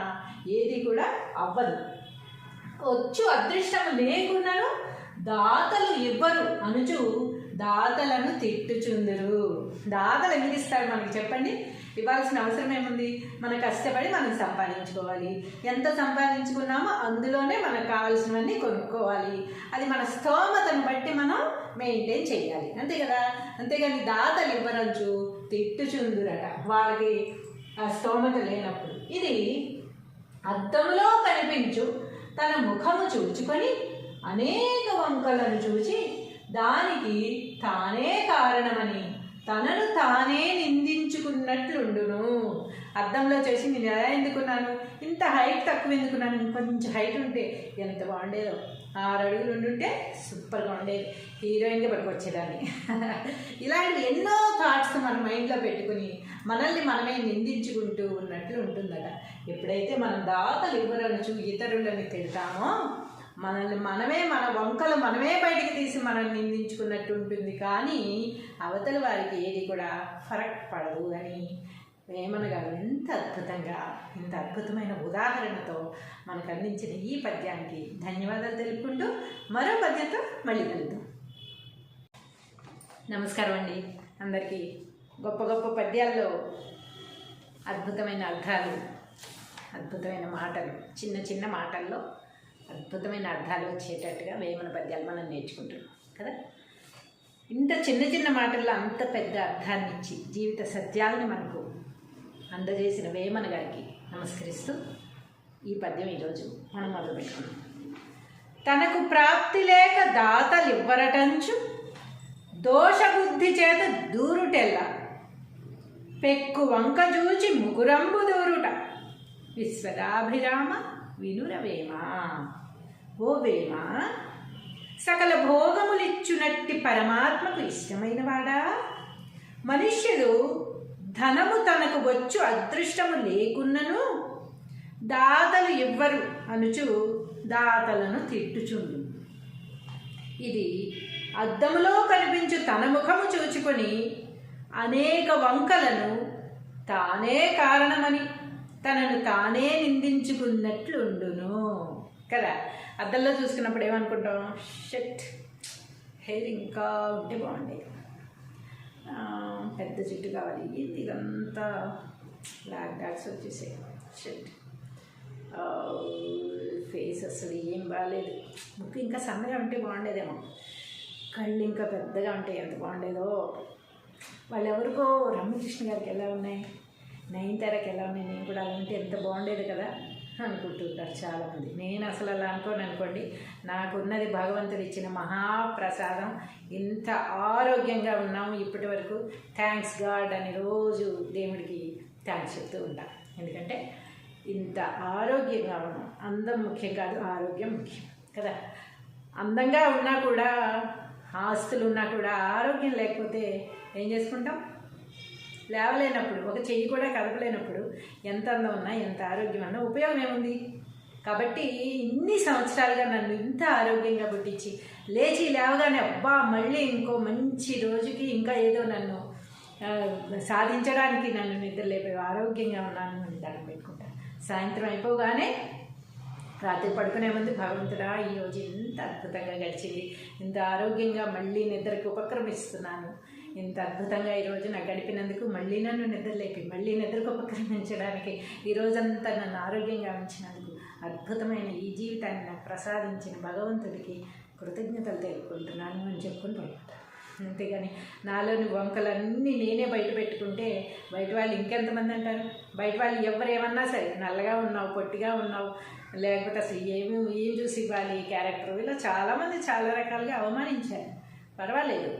ఏది కూడా అవ్వదు. వచ్చు అదృష్టం లేకున్నాను దాతలు ఇవ్వరు అనుచు దాతలను తిట్టుచుందరు. దాతలు ఎందుకు ఇస్తారు మనకి చెప్పండి? ఇవ్వాల్సిన అవసరం ఏముంది? మనం కష్టపడి మనం సంపాదించుకోవాలి. ఎంత సంపాదించుకున్నామో అందులోనే మనకు కావాల్సినవన్నీ కొనుక్కోవాలి. అది మన స్తోమతను బట్టి మనం మెయింటైన్ చేయాలి, అంతే కదా. అంతేగాని దాతలు ఇవ్వరంచు తిట్టుచుందురట వాళ్ళకి ఆ స్తోమత లేనప్పుడు. ఇది అద్దంలో కనిపించు తన ముఖము చూచుకొని అనేక వంకలను చూచి దానికి తానే కారణమని తనను తానే నిందించుకున్నట్లుండును. అద్దంలో చేసి నేను ఎలా ఎందుకున్నాను, ఇంత హైట్ తక్కువ ఎందుకున్నాను, ఇంకొంచెం హైట్ ఉంటే ఎంత బాగుండేదో, 6 అడుగులు ఉండుంటే సూపర్గా ఉండేది, హీరోయిన్గా పట్టుకొచ్చేదాన్ని. ఇలాంటివి ఎన్నో థాట్స్ మన మైండ్లో పెట్టుకుని మనల్ని మనమే నిందించుకుంటూ ఉన్నట్లు ఉంటుందట. ఎప్పుడైతే మనం దాతలు ఇవ్వరనుచు ఇతరులని తిడతామో మనల్ని మనమే, మన వంకలు మనమే బయటికి తీసి మనల్ని నిందించుకున్నట్టు ఉంటుంది. కానీ అవతల వారికి ఏది కూడా ఫరక్ పడదు అని వేమన గారు ఎంత అద్భుతంగా, ఇంత అద్భుతమైన ఉదాహరణతో మనకు అందించిన ఈ పద్యానికి ధన్యవాదాలు తెలుపుకుంటూ మరో పద్యంతో మళ్ళీ కలుద్దాం. నమస్కారం అండి అందరికీ. గొప్ప గొప్ప పద్యాల్లో అద్భుతమైన అర్థాలు, అద్భుతమైన మాటలు, చిన్న చిన్న మాటల్లో అద్భుతమైన అర్థాలు వచ్చేటట్టుగా వేమన పద్యాలు మనం నేర్చుకుంటున్నాం కదా. ఇంత చిన్న చిన్న మాటల్లో అంత పెద్ద అర్థాన్ని ఇచ్చి జీవిత సత్యాలను మనకు అందజేసిన వేమన గారికి నమస్కరిస్తూ ఈ పద్యం ఈరోజు మనం మొదలుపెట్టుకున్నాం. తనకు ప్రాప్తి లేక దాతలు ఇవ్వరటంచు దోషబుద్ధి చేత దూరుటెల్ల పెక్కు వంక చూచి ముకురంబు దూరుట విశ్వదాభిరామ వినుర వేమ. ఓ వేమ, సకల భోగములిచ్చునట్టి పరమాత్మకు ఇష్టమైన వాడా, మనుష్యులు ధనము తనకు వచ్చు అదృష్టము లేకున్నను దాతలు ఇవ్వరు అనుచు దాతలను తిట్టుచుండు. ఇది అద్దములో కనిపించు తన ముఖము చూచుకొని అనేక వంకలను తానే కారణమని తనను తానే నిందించుకున్నట్లుండును కదా. అద్దంలో చూసుకున్నప్పుడు ఏమనుకుంటాం, షట్ హెయిర్ ఇంకా ఉంటే బాగుండేది, పెద్ద జుట్టు కావాలి, ఇది ఇదంతా బ్లాక్ డాట్స్ వచ్చేసాయి, షట్ ఫేస్ అసలు ఏం బాగాలేదు, ముక్కు ఇంకా సన్నగా ఉంటే బాగుండేదేమో, కళ్ళు ఇంకా పెద్దగా ఉంటే ఎంత బాగుండేదో, వాళ్ళు ఎవరికో రమ్యకృష్ణ గారికి ఎలా ఉన్నాయి, నయనతారకి ఎలా ఉన్నాయి, నేను కూడా అలా ఉంటే ఎంత బాగుండేది కదా అనుకుంటుంటారు చాలామంది. నేను అసలు అలా అనుకోండి. నాకున్నది భగవంతుడు ఇచ్చిన మహాప్రసాదం. ఇంత ఆరోగ్యంగా ఉన్నాము ఇప్పటి వరకు, థ్యాంక్స్ గాడ్ అని రోజు దేవుడికి థ్యాంక్స్ చెప్తూ ఉంటాను. ఎందుకంటే ఇంత ఆరోగ్యంగా ఉన్నాం. అందం ముఖ్యం కాదు, ఆరోగ్యం ముఖ్యం కదా. అందంగా ఉన్నా కూడా, ఆస్తులు ఉన్నా కూడా ఆరోగ్యం లేకపోతే ఏం చేసుకుంటాం? లేవలేనప్పుడు, ఒక చెయ్యి కూడా కదపలేనప్పుడు ఎంత అందం ఉన్నా, ఎంత ఆరోగ్యం ఉన్నా ఉపయోగం ఏముంది? కాబట్టి ఇన్ని సంవత్సరాలుగా నన్ను ఇంత ఆరోగ్యంగా పుట్టించి లేచి లేవగానే అబ్బా మళ్ళీ ఇంకో మంచి రోజుకి ఇంకా ఏదో నన్ను సాధించడానికి నన్ను నిద్రలేపే ఆరోగ్యంగా ఉన్నాను అని దండం పెట్టుకుంటాను. సాయంత్రం అయిపోగానే రాత్రి పడుకునే ముందు భగవంతుడా ఈరోజు ఇంత అద్భుతంగా గడిచింది, ఇంత ఆరోగ్యంగా మళ్ళీ నిద్రకు ఉపక్రమిస్తున్నాను, ఇంత అద్భుతంగా ఈరోజు నాకు గడిపినందుకు మళ్ళీ నన్ను నిద్రలేపి మళ్ళీ నిద్రకు ఉపక్రమించడానికి ఈరోజంతా నన్ను ఆరోగ్యంగా ఉంచినందుకు అద్భుతమైన ఈ జీవితాన్ని నాకు ప్రసాదించిన భగవంతుడికి కృతజ్ఞతలు తెలుపుకుంటున్నాను అని చెప్పుకుని పడుకుంటాను. అంతేగాని నాలోని వంకలన్నీ నేనే బయట పెట్టుకుంటే బయట వాళ్ళు ఇంకెంతమంది అంటారు? బయట వాళ్ళు ఎవరేమన్నా సరే నల్లగా ఉన్నావు, పొట్టిగా ఉన్నావు, లేకపోతే అసలు ఏం చూసి ఇవ్వాలి క్యారెక్టర్, ఇలా చాలామంది చాలా రకాలుగా అవమానించారు. పర్వాలేదు,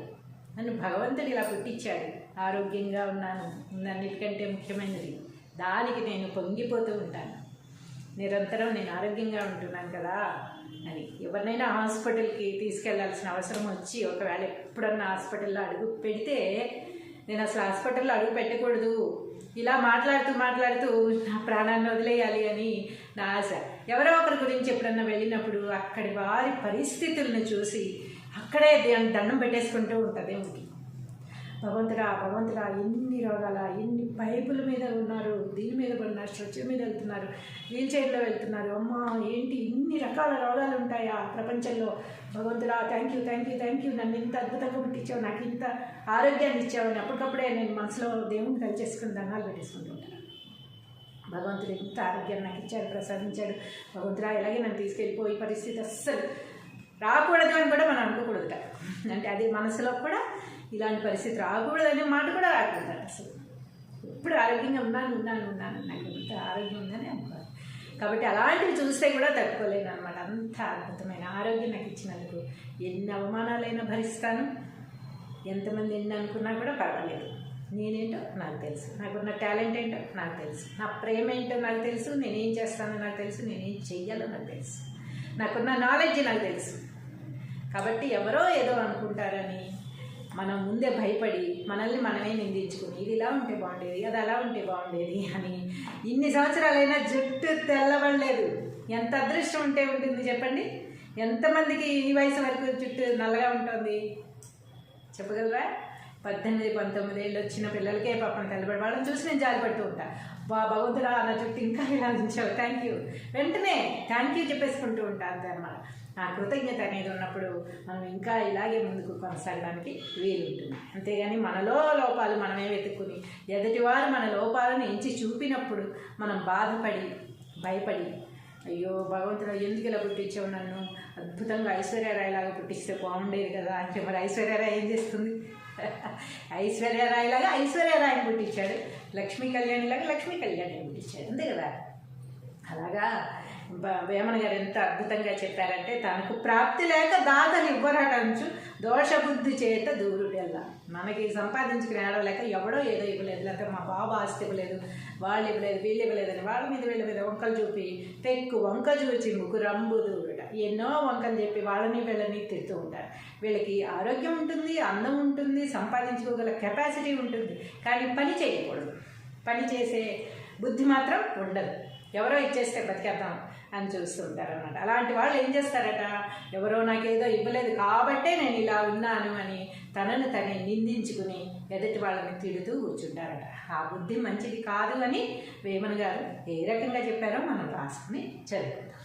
నన్ను భగవంతుడు ఇలా పుట్టించాడు, ఆరోగ్యంగా ఉన్నాను, అన్నిటికంటే ముఖ్యమైనది. దానికి నేను పొంగిపోతూ ఉంటాను. నిరంతరం నేను ఆరోగ్యంగా ఉంటున్నాను కదా అని. ఎవరినైనా హాస్పిటల్కి తీసుకెళ్లాల్సిన అవసరం వచ్చి ఒకవేళ ఎప్పుడన్నా హాస్పిటల్లో అడుగు పెడితే నేను అసలు హాస్పిటల్లో అడుగు పెట్టకూడదు, ఇలా మాట్లాడుతూ నా ప్రాణాన్ని వదిలేయాలి అని నా ఆశ. ఎవరో ఒకరి గురించి ఎప్పుడన్నా వెళ్ళినప్పుడు అక్కడి వారి పరిస్థితులను చూసి అక్కడే దండం పెట్టేసుకుంటూ ఉంటుంది. భగవంతుడా ఎన్ని రోగాల, ఎన్ని పైపుల మీద ఉన్నారు, దీని మీద పడినారు, స్ట్రెచ్చర్ మీద వెళ్తున్నారు, వీల్ చైర్లో వెళ్తున్నారు, అమ్మా ఏంటి ఇన్ని రకాల రోగాలు ఉంటాయా ప్రపంచంలో? భగవంతుడా థ్యాంక్ యూ నన్ను ఇంత అద్భుతంగా పుట్టించావు, నాకు ఇంత ఆరోగ్యాన్ని ఇచ్చావు అని అప్పటికప్పుడే నేను మనసులో దేవుని కలిసేసుకుని దండాలు పెట్టేసుకుంటూ ఉంటాను. భగవంతుడు ఇంత ఆరోగ్యాన్ని నాకు ఇచ్చాడు, ప్రసాదించాడు. భగవంతుడా ఇలాగే నన్ను తీసుకెళ్ళిపోయి పరిస్థితి అస్సలు రాకూడదు అని కూడా మనం అనుకోకూడదుట. అంటే అది మనసులో కూడా ఇలాంటి పరిస్థితి రాకూడదనే మాట కూడా రాకూడదు. అసలు ఎప్పుడు ఆరోగ్యంగా ఉన్నాను, నాకు ఇంత ఆరోగ్యం ఉందని అనుకోవాలి. కాబట్టి అలాంటివి చూస్తే కూడా తట్టుకోలేను అనమాట. అంత అద్భుతమైన ఆరోగ్యం నాకు ఇచ్చినందుకు ఎన్ని అవమానాలైనా భరిస్తాను, ఎంతమంది ఎన్ని అనుకున్నా కూడా పర్వాలేదు. నేనేంటో నాకు తెలుసు, నాకున్న టాలెంట్ ఏంటో నాకు తెలుసు, నా ప్రేమ ఏంటో నాకు తెలుసు, నేనేం చేస్తానో నాకు తెలుసు, నేనేం చెయ్యాలో నాకు తెలుసు, నాకున్న నాలెడ్జ్ నాకు తెలుసు. కాబట్టి ఎవరో ఏదో అనుకుంటారని మనం ముందే భయపడి మనల్ని మనమే నిందించుకుని ఇది ఇలా ఉంటే బాగుండేది, అది అలా ఉంటే బాగుండేది అని ఇన్ని సంవత్సరాలైనా జుట్టు తెల్లబడలేదు. ఎంత అదృష్టం ఉంటే ఉంటుంది చెప్పండి? ఎంతమందికి ఈ వయసు వరకు జుట్టు నల్లగా ఉంటుంది చెప్పగలరా? 18-19 ఏళ్ళు వచ్చిన పిల్లలకే పాపం తెల్లబడి వాళ్ళని చూసి నేను జాలిపడుతూ ఉంటాను. భగవంతుడా నా జుట్టు ఇంకా ఇలా ఉంచావు, థ్యాంక్ యూ, వెంటనే థ్యాంక్ యూ చెప్పేసుకుంటూ ఉంటాను. అంతే అన్నమాట. ఆ కృతజ్ఞత అనేది ఉన్నప్పుడు మనం ఇంకా ఇలాగే ముందుకు కొనసాగడానికి వీలుంటుంది. అంతేగాని మనలో లోపాలు మనమే వెతుక్కుని ఎదుటివారు మన లోపాలను ఎంచి చూపినప్పుడు మనం బాధపడి భయపడి అయ్యో భగవంతుడు ఎందుకు ఇలా పుట్టించావు, నన్ను అద్భుతంగా ఐశ్వర్యరాయలాగా పుట్టిస్తే బాగుండేది కదా అంటే మరి ఐశ్వర్యరాయ్ ఏం చేస్తుంది? ఐశ్వర్యరాయలాగా ఐశ్వర్యరాయని పుట్టించాడు, లక్ష్మీ కళ్యాణిలాగా లక్ష్మీ కళ్యాణిని పుట్టించాడు, అంతే కదా. అలాగా వేమన గారు ఎంత అద్భుతంగా చెప్పారంటే, తనకు ప్రాప్తి లేక దాతలు ఇవ్వరటంచు దోషబుద్ధి చేత దూరుడెల్లా. మనకి సంపాదించుకుని ఏడవలేక ఎవడో ఏదో ఇవ్వలేదు, లేకపోతే మా బాబు ఆస్తి ఇవ్వలేదు, వాళ్ళు ఇవ్వలేదు, వీళ్ళు ఇవ్వలేదని వాళ్ళ మీద వంకలు చూపి తెక్కు వంక చూచి ముకురంబు దూరుట. ఎన్నో వంకలు చెప్పి వాళ్ళని వీళ్ళని తిడుతూ ఉంటారు. వీళ్ళకి ఆరోగ్యం ఉంటుంది, అందం ఉంటుంది, సంపాదించుకోగల కెపాసిటీ ఉంటుంది, కానీ పని చేయకూడదు. పని చేసే బుద్ధి మాత్రం ఉండదు. ఎవరో ఇచ్చేస్తే బతికేద్దాం అని చూస్తుంటారు అన్నమాట. అలాంటి వాళ్ళు ఏం చేస్తారట, ఎవరో నాకేదో ఇవ్వలేదు కాబట్టే నేను ఇలా ఉన్నాను అని తనను తనే నిందించుకుని ఎదుటి వాళ్ళని తిడుతూ కూర్చుంటారట. ఆ బుద్ధి మంచిది కాదు అని వేమన గారు ఏ రకంగా చెప్పారో మనం రాసుకుని చదువుకుందాం.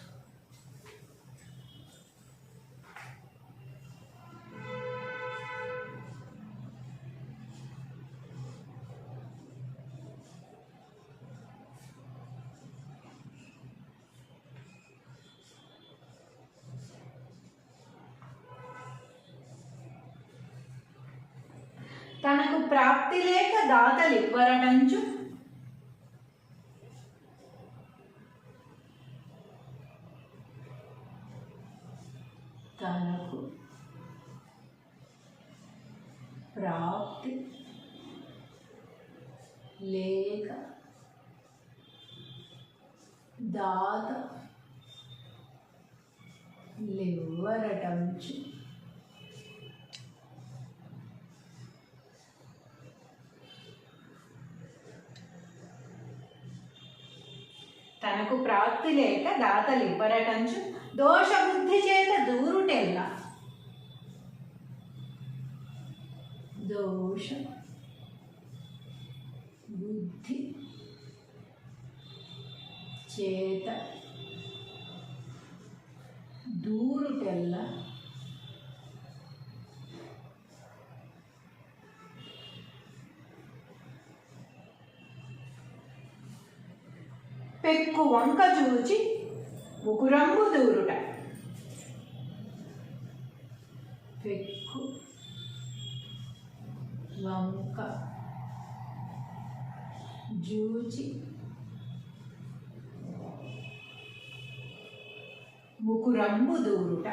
తనకు ప్రాప్తి లేక దాతలు ఇవ్వరనంచు తనకు ప్రాప్తి లేక దాతలివ్వరటంచు తనకు ప్రాప్తి లేక దాతలివ్వరటంచు దోషబుద్ధి చేత దూరుటెల్ల. దోష బుద్ధి చేత దూరుటెల్ల పెక్కు వంక చూచి ముకురంబు దూరుట. పెక్కు వంక జూచి ముకురంబు దూరుట.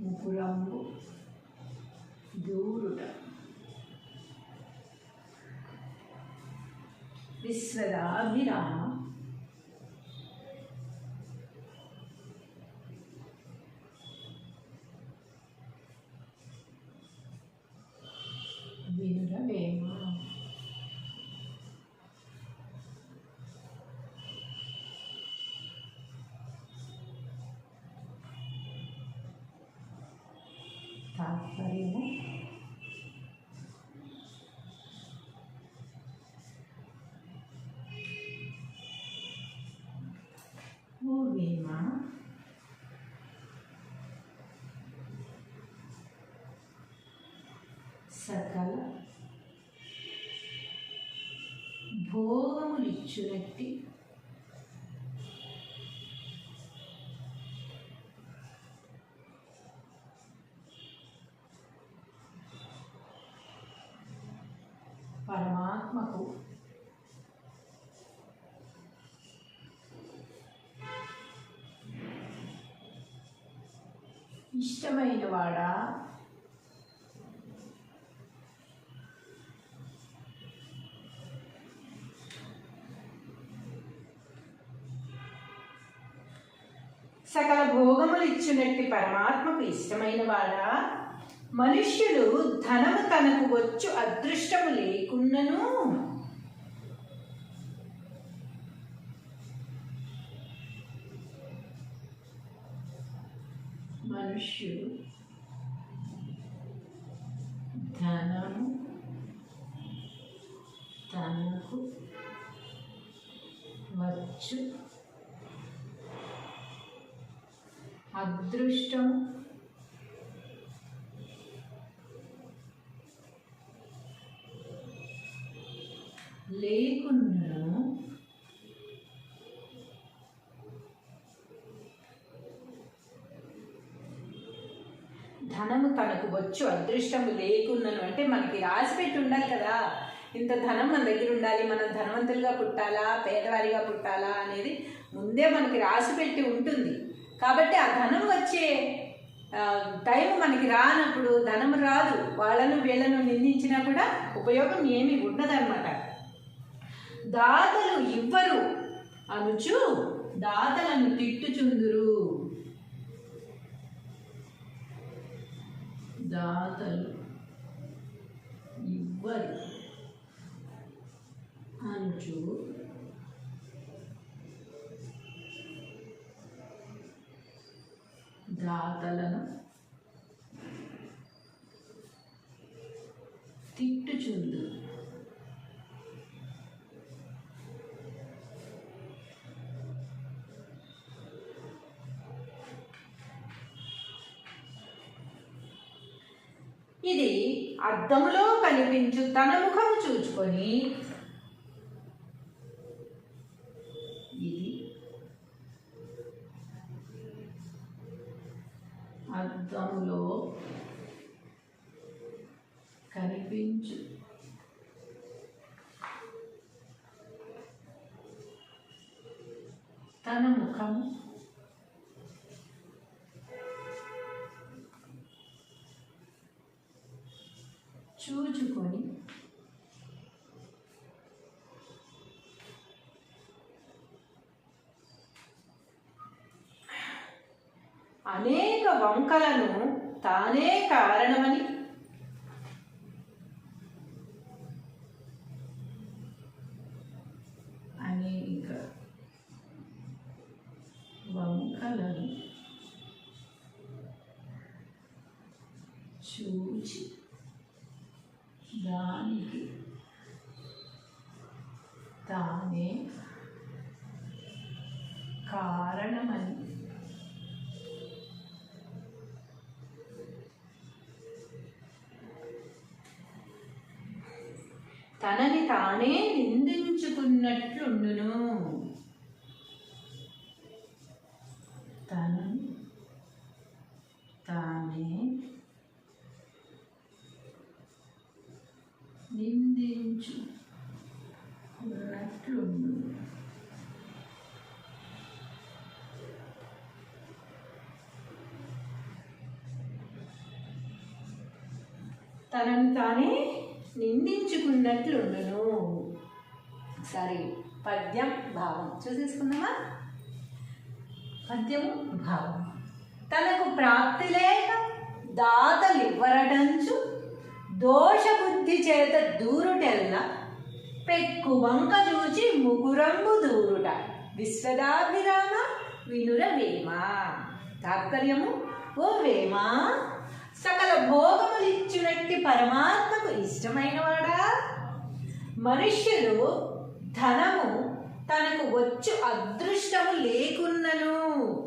ముకురంబు దూరుట. విశ్వదాభిరామ వినురవేమ. తాత్పర్యము ఓ వేమ సకల భోగములిచ్చునట్టి పరమాత్మకు ఇష్టమైన వాడా సకల భోగములు ఇచ్చినట్టి పరమాత్మకు ఇష్టమైన వాడా మనుష్యుడు ధనము తనకు వచ్చు అదృష్టము లేకున్నను మనుష్యుడు ధనము తనకు వచ్చు అదృష్టం లేకున్నను ధనము తనకు వచ్చు అదృష్టము లేకున్నను అంటే మనకి రాసిపెట్టి ఉండాలి కదా, ఇంత ధనం మన దగ్గర ఉండాలి, మనం ధనవంతులుగా పుట్టాలా పేదవారిగా పుట్టాలా అనేది ముందే మనకి రాసిపెట్టి ఉంటుంది. కాబట్టి ఆ ధనం వచ్చే టైం మనకి రానప్పుడు ధనం రాదు, వాళ్ళను వీళ్ళను నిందించినా కూడా ఉపయోగం ఏమీ ఉండదన్నమాట. దాతలు ఇవ్వరు అనుచు దాతలను తిట్టుచుందురు. దాతలు ఇవ్వరు అనుచు దాతలను తిట్టుచుందురు. ఇది అద్దములో కనిపించు తన ముఖము చూచుకొని, ఇది అద్దములో కనిపించు తన ముఖము చూచుకొని అనేక వంకలను తానే కారణమని చూచి దానికి తానే కారణమని తనని తానే నిందించుకున్నట్లుండును. తనని తానే నిందించుకున్నట్లుండును. తనని తానే నిందించుకున్నట్లుండును. సరే, పద్యం భావం చూసేసుకుందామా? పద్యము భావం. తనకు ప్రాప్తి లేక దాతలివ్వరటంచు దోషబుద్ధి చేత దూరుటెల్ల పెక్కు వంక చూచి ముకురంబు దూరుట విశ్వదాభిరామ వినుర వేమ. తాత్పర్యము: ఓ వేమ, సకల భోగములిచ్చునట్టి పరమాత్మకు ఇష్టమైనవాడా, మనుష్యులు ధనము తనకు వచ్చు అదృష్టము లేకున్నను.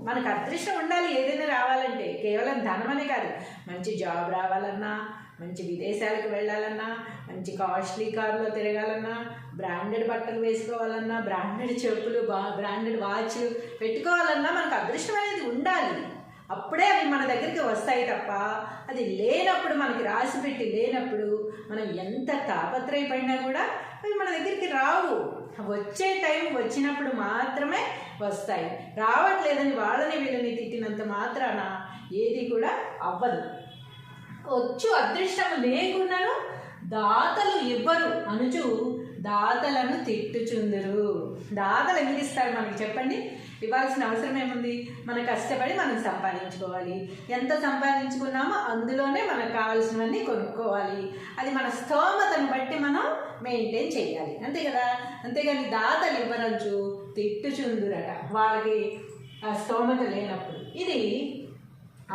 మనకు అదృష్టం ఉండాలి ఏదైనా రావాలంటే. కేవలం ధనమనే కాదు, మంచి జాబ్ రావాలన్నా, మంచి విదేశాలకు వెళ్ళాలన్నా, మంచి కాస్ట్లీ కార్లో తిరగాలన్నా, బ్రాండెడ్ బట్టలు వేసుకోవాలన్నా, బ్రాండెడ్ చెప్పులు, బ్రాండెడ్ వాచ్లు పెట్టుకోవాలన్నా మనకు అదృష్టం అనేది ఉండాలి. అప్పుడే అవి మన దగ్గరికి వస్తాయి తప్ప అది లేనప్పుడు, మనకి రాసి పెట్టి లేనప్పుడు మనం ఎంత తాపత్రయపడినా కూడా అవి మన దగ్గరికి రావు. వచ్చే టైం వచ్చినప్పుడు మాత్రమే వస్తాయి. రావట్లేదని వాళ్ళని వీళ్ళని తిట్టినంత మాత్రాన ఏది కూడా అవ్వదు. వచ్చు అదృష్టం లేకున్నాను దాతలు ఇవ్వరు అనుచు దాతలను తిట్టుచుందురు. దాతలు ఎందుకు ఇస్తారు మనకి చెప్పండి? ఇవ్వాల్సిన అవసరం ఏముంది? మనం కష్టపడి మనం సంపాదించుకోవాలి. ఎంత సంపాదించుకున్నామో అందులోనే మనకు కావాల్సినవన్నీ కొనుక్కోవాలి. అది మన స్తోమతను బట్టి మనం మెయింటైన్ చేయాలి, అంతే కదా. అంతేగాని దాతలు ఇవ్వరంచు తిట్టుచుందురట వాళ్ళకి ఆ స్తోమత లేనప్పుడు. ఇది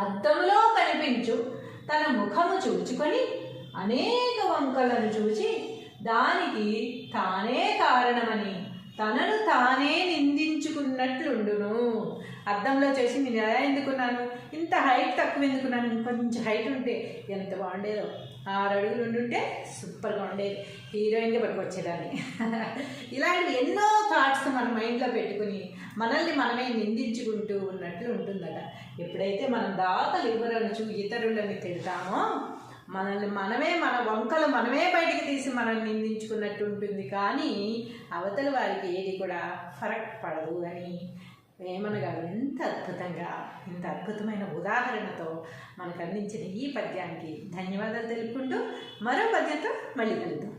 అద్దంలో కనిపించు తన ముఖము చూచుకొని అనేక వంకలను చూచి దానికి తానే కారణమని తనను తానే నిందించుకున్నట్లుండును. అద్దంలో చేసి నేను ఎలా ఎందుకున్నాను, ఇంత హైట్ తక్కువ ఎందుకున్నాను, ఇంకొంచెం హైట్ ఉంటే ఎంత బాగుండేదో, 6 అడుగులు ఉండుంటే సూపర్గా ఉండేది, హీరోయిన్గా పట్టుకొచ్చేదాన్ని. ఇలాంటివి ఎన్నో థాట్స్ మన మైండ్లో పెట్టుకుని మనల్ని మనమే నిందించుకుంటూ ఉన్నట్లు ఉంటుందట. ఎప్పుడైతే మనం దాతలు ఇవ్వరనుచు ఇతరులని తిడతామో మనల్ని మనమే, మన వంకలు మనమే బయటికి తీసి మనల్ని నిందించుకున్నట్టు ఉంటుంది. కానీ అవతల వారికి ఏది కూడా ఫరక్ పడదు అని వేమన గారు ఎంత అద్భుతంగా, ఇంత అద్భుతమైన ఉదాహరణతో మనకు అందించిన ఈ పద్యానికి ధన్యవాదాలు తెలుపుకుంటూ మరో పద్యంతో మళ్ళీ కలుద్దాం.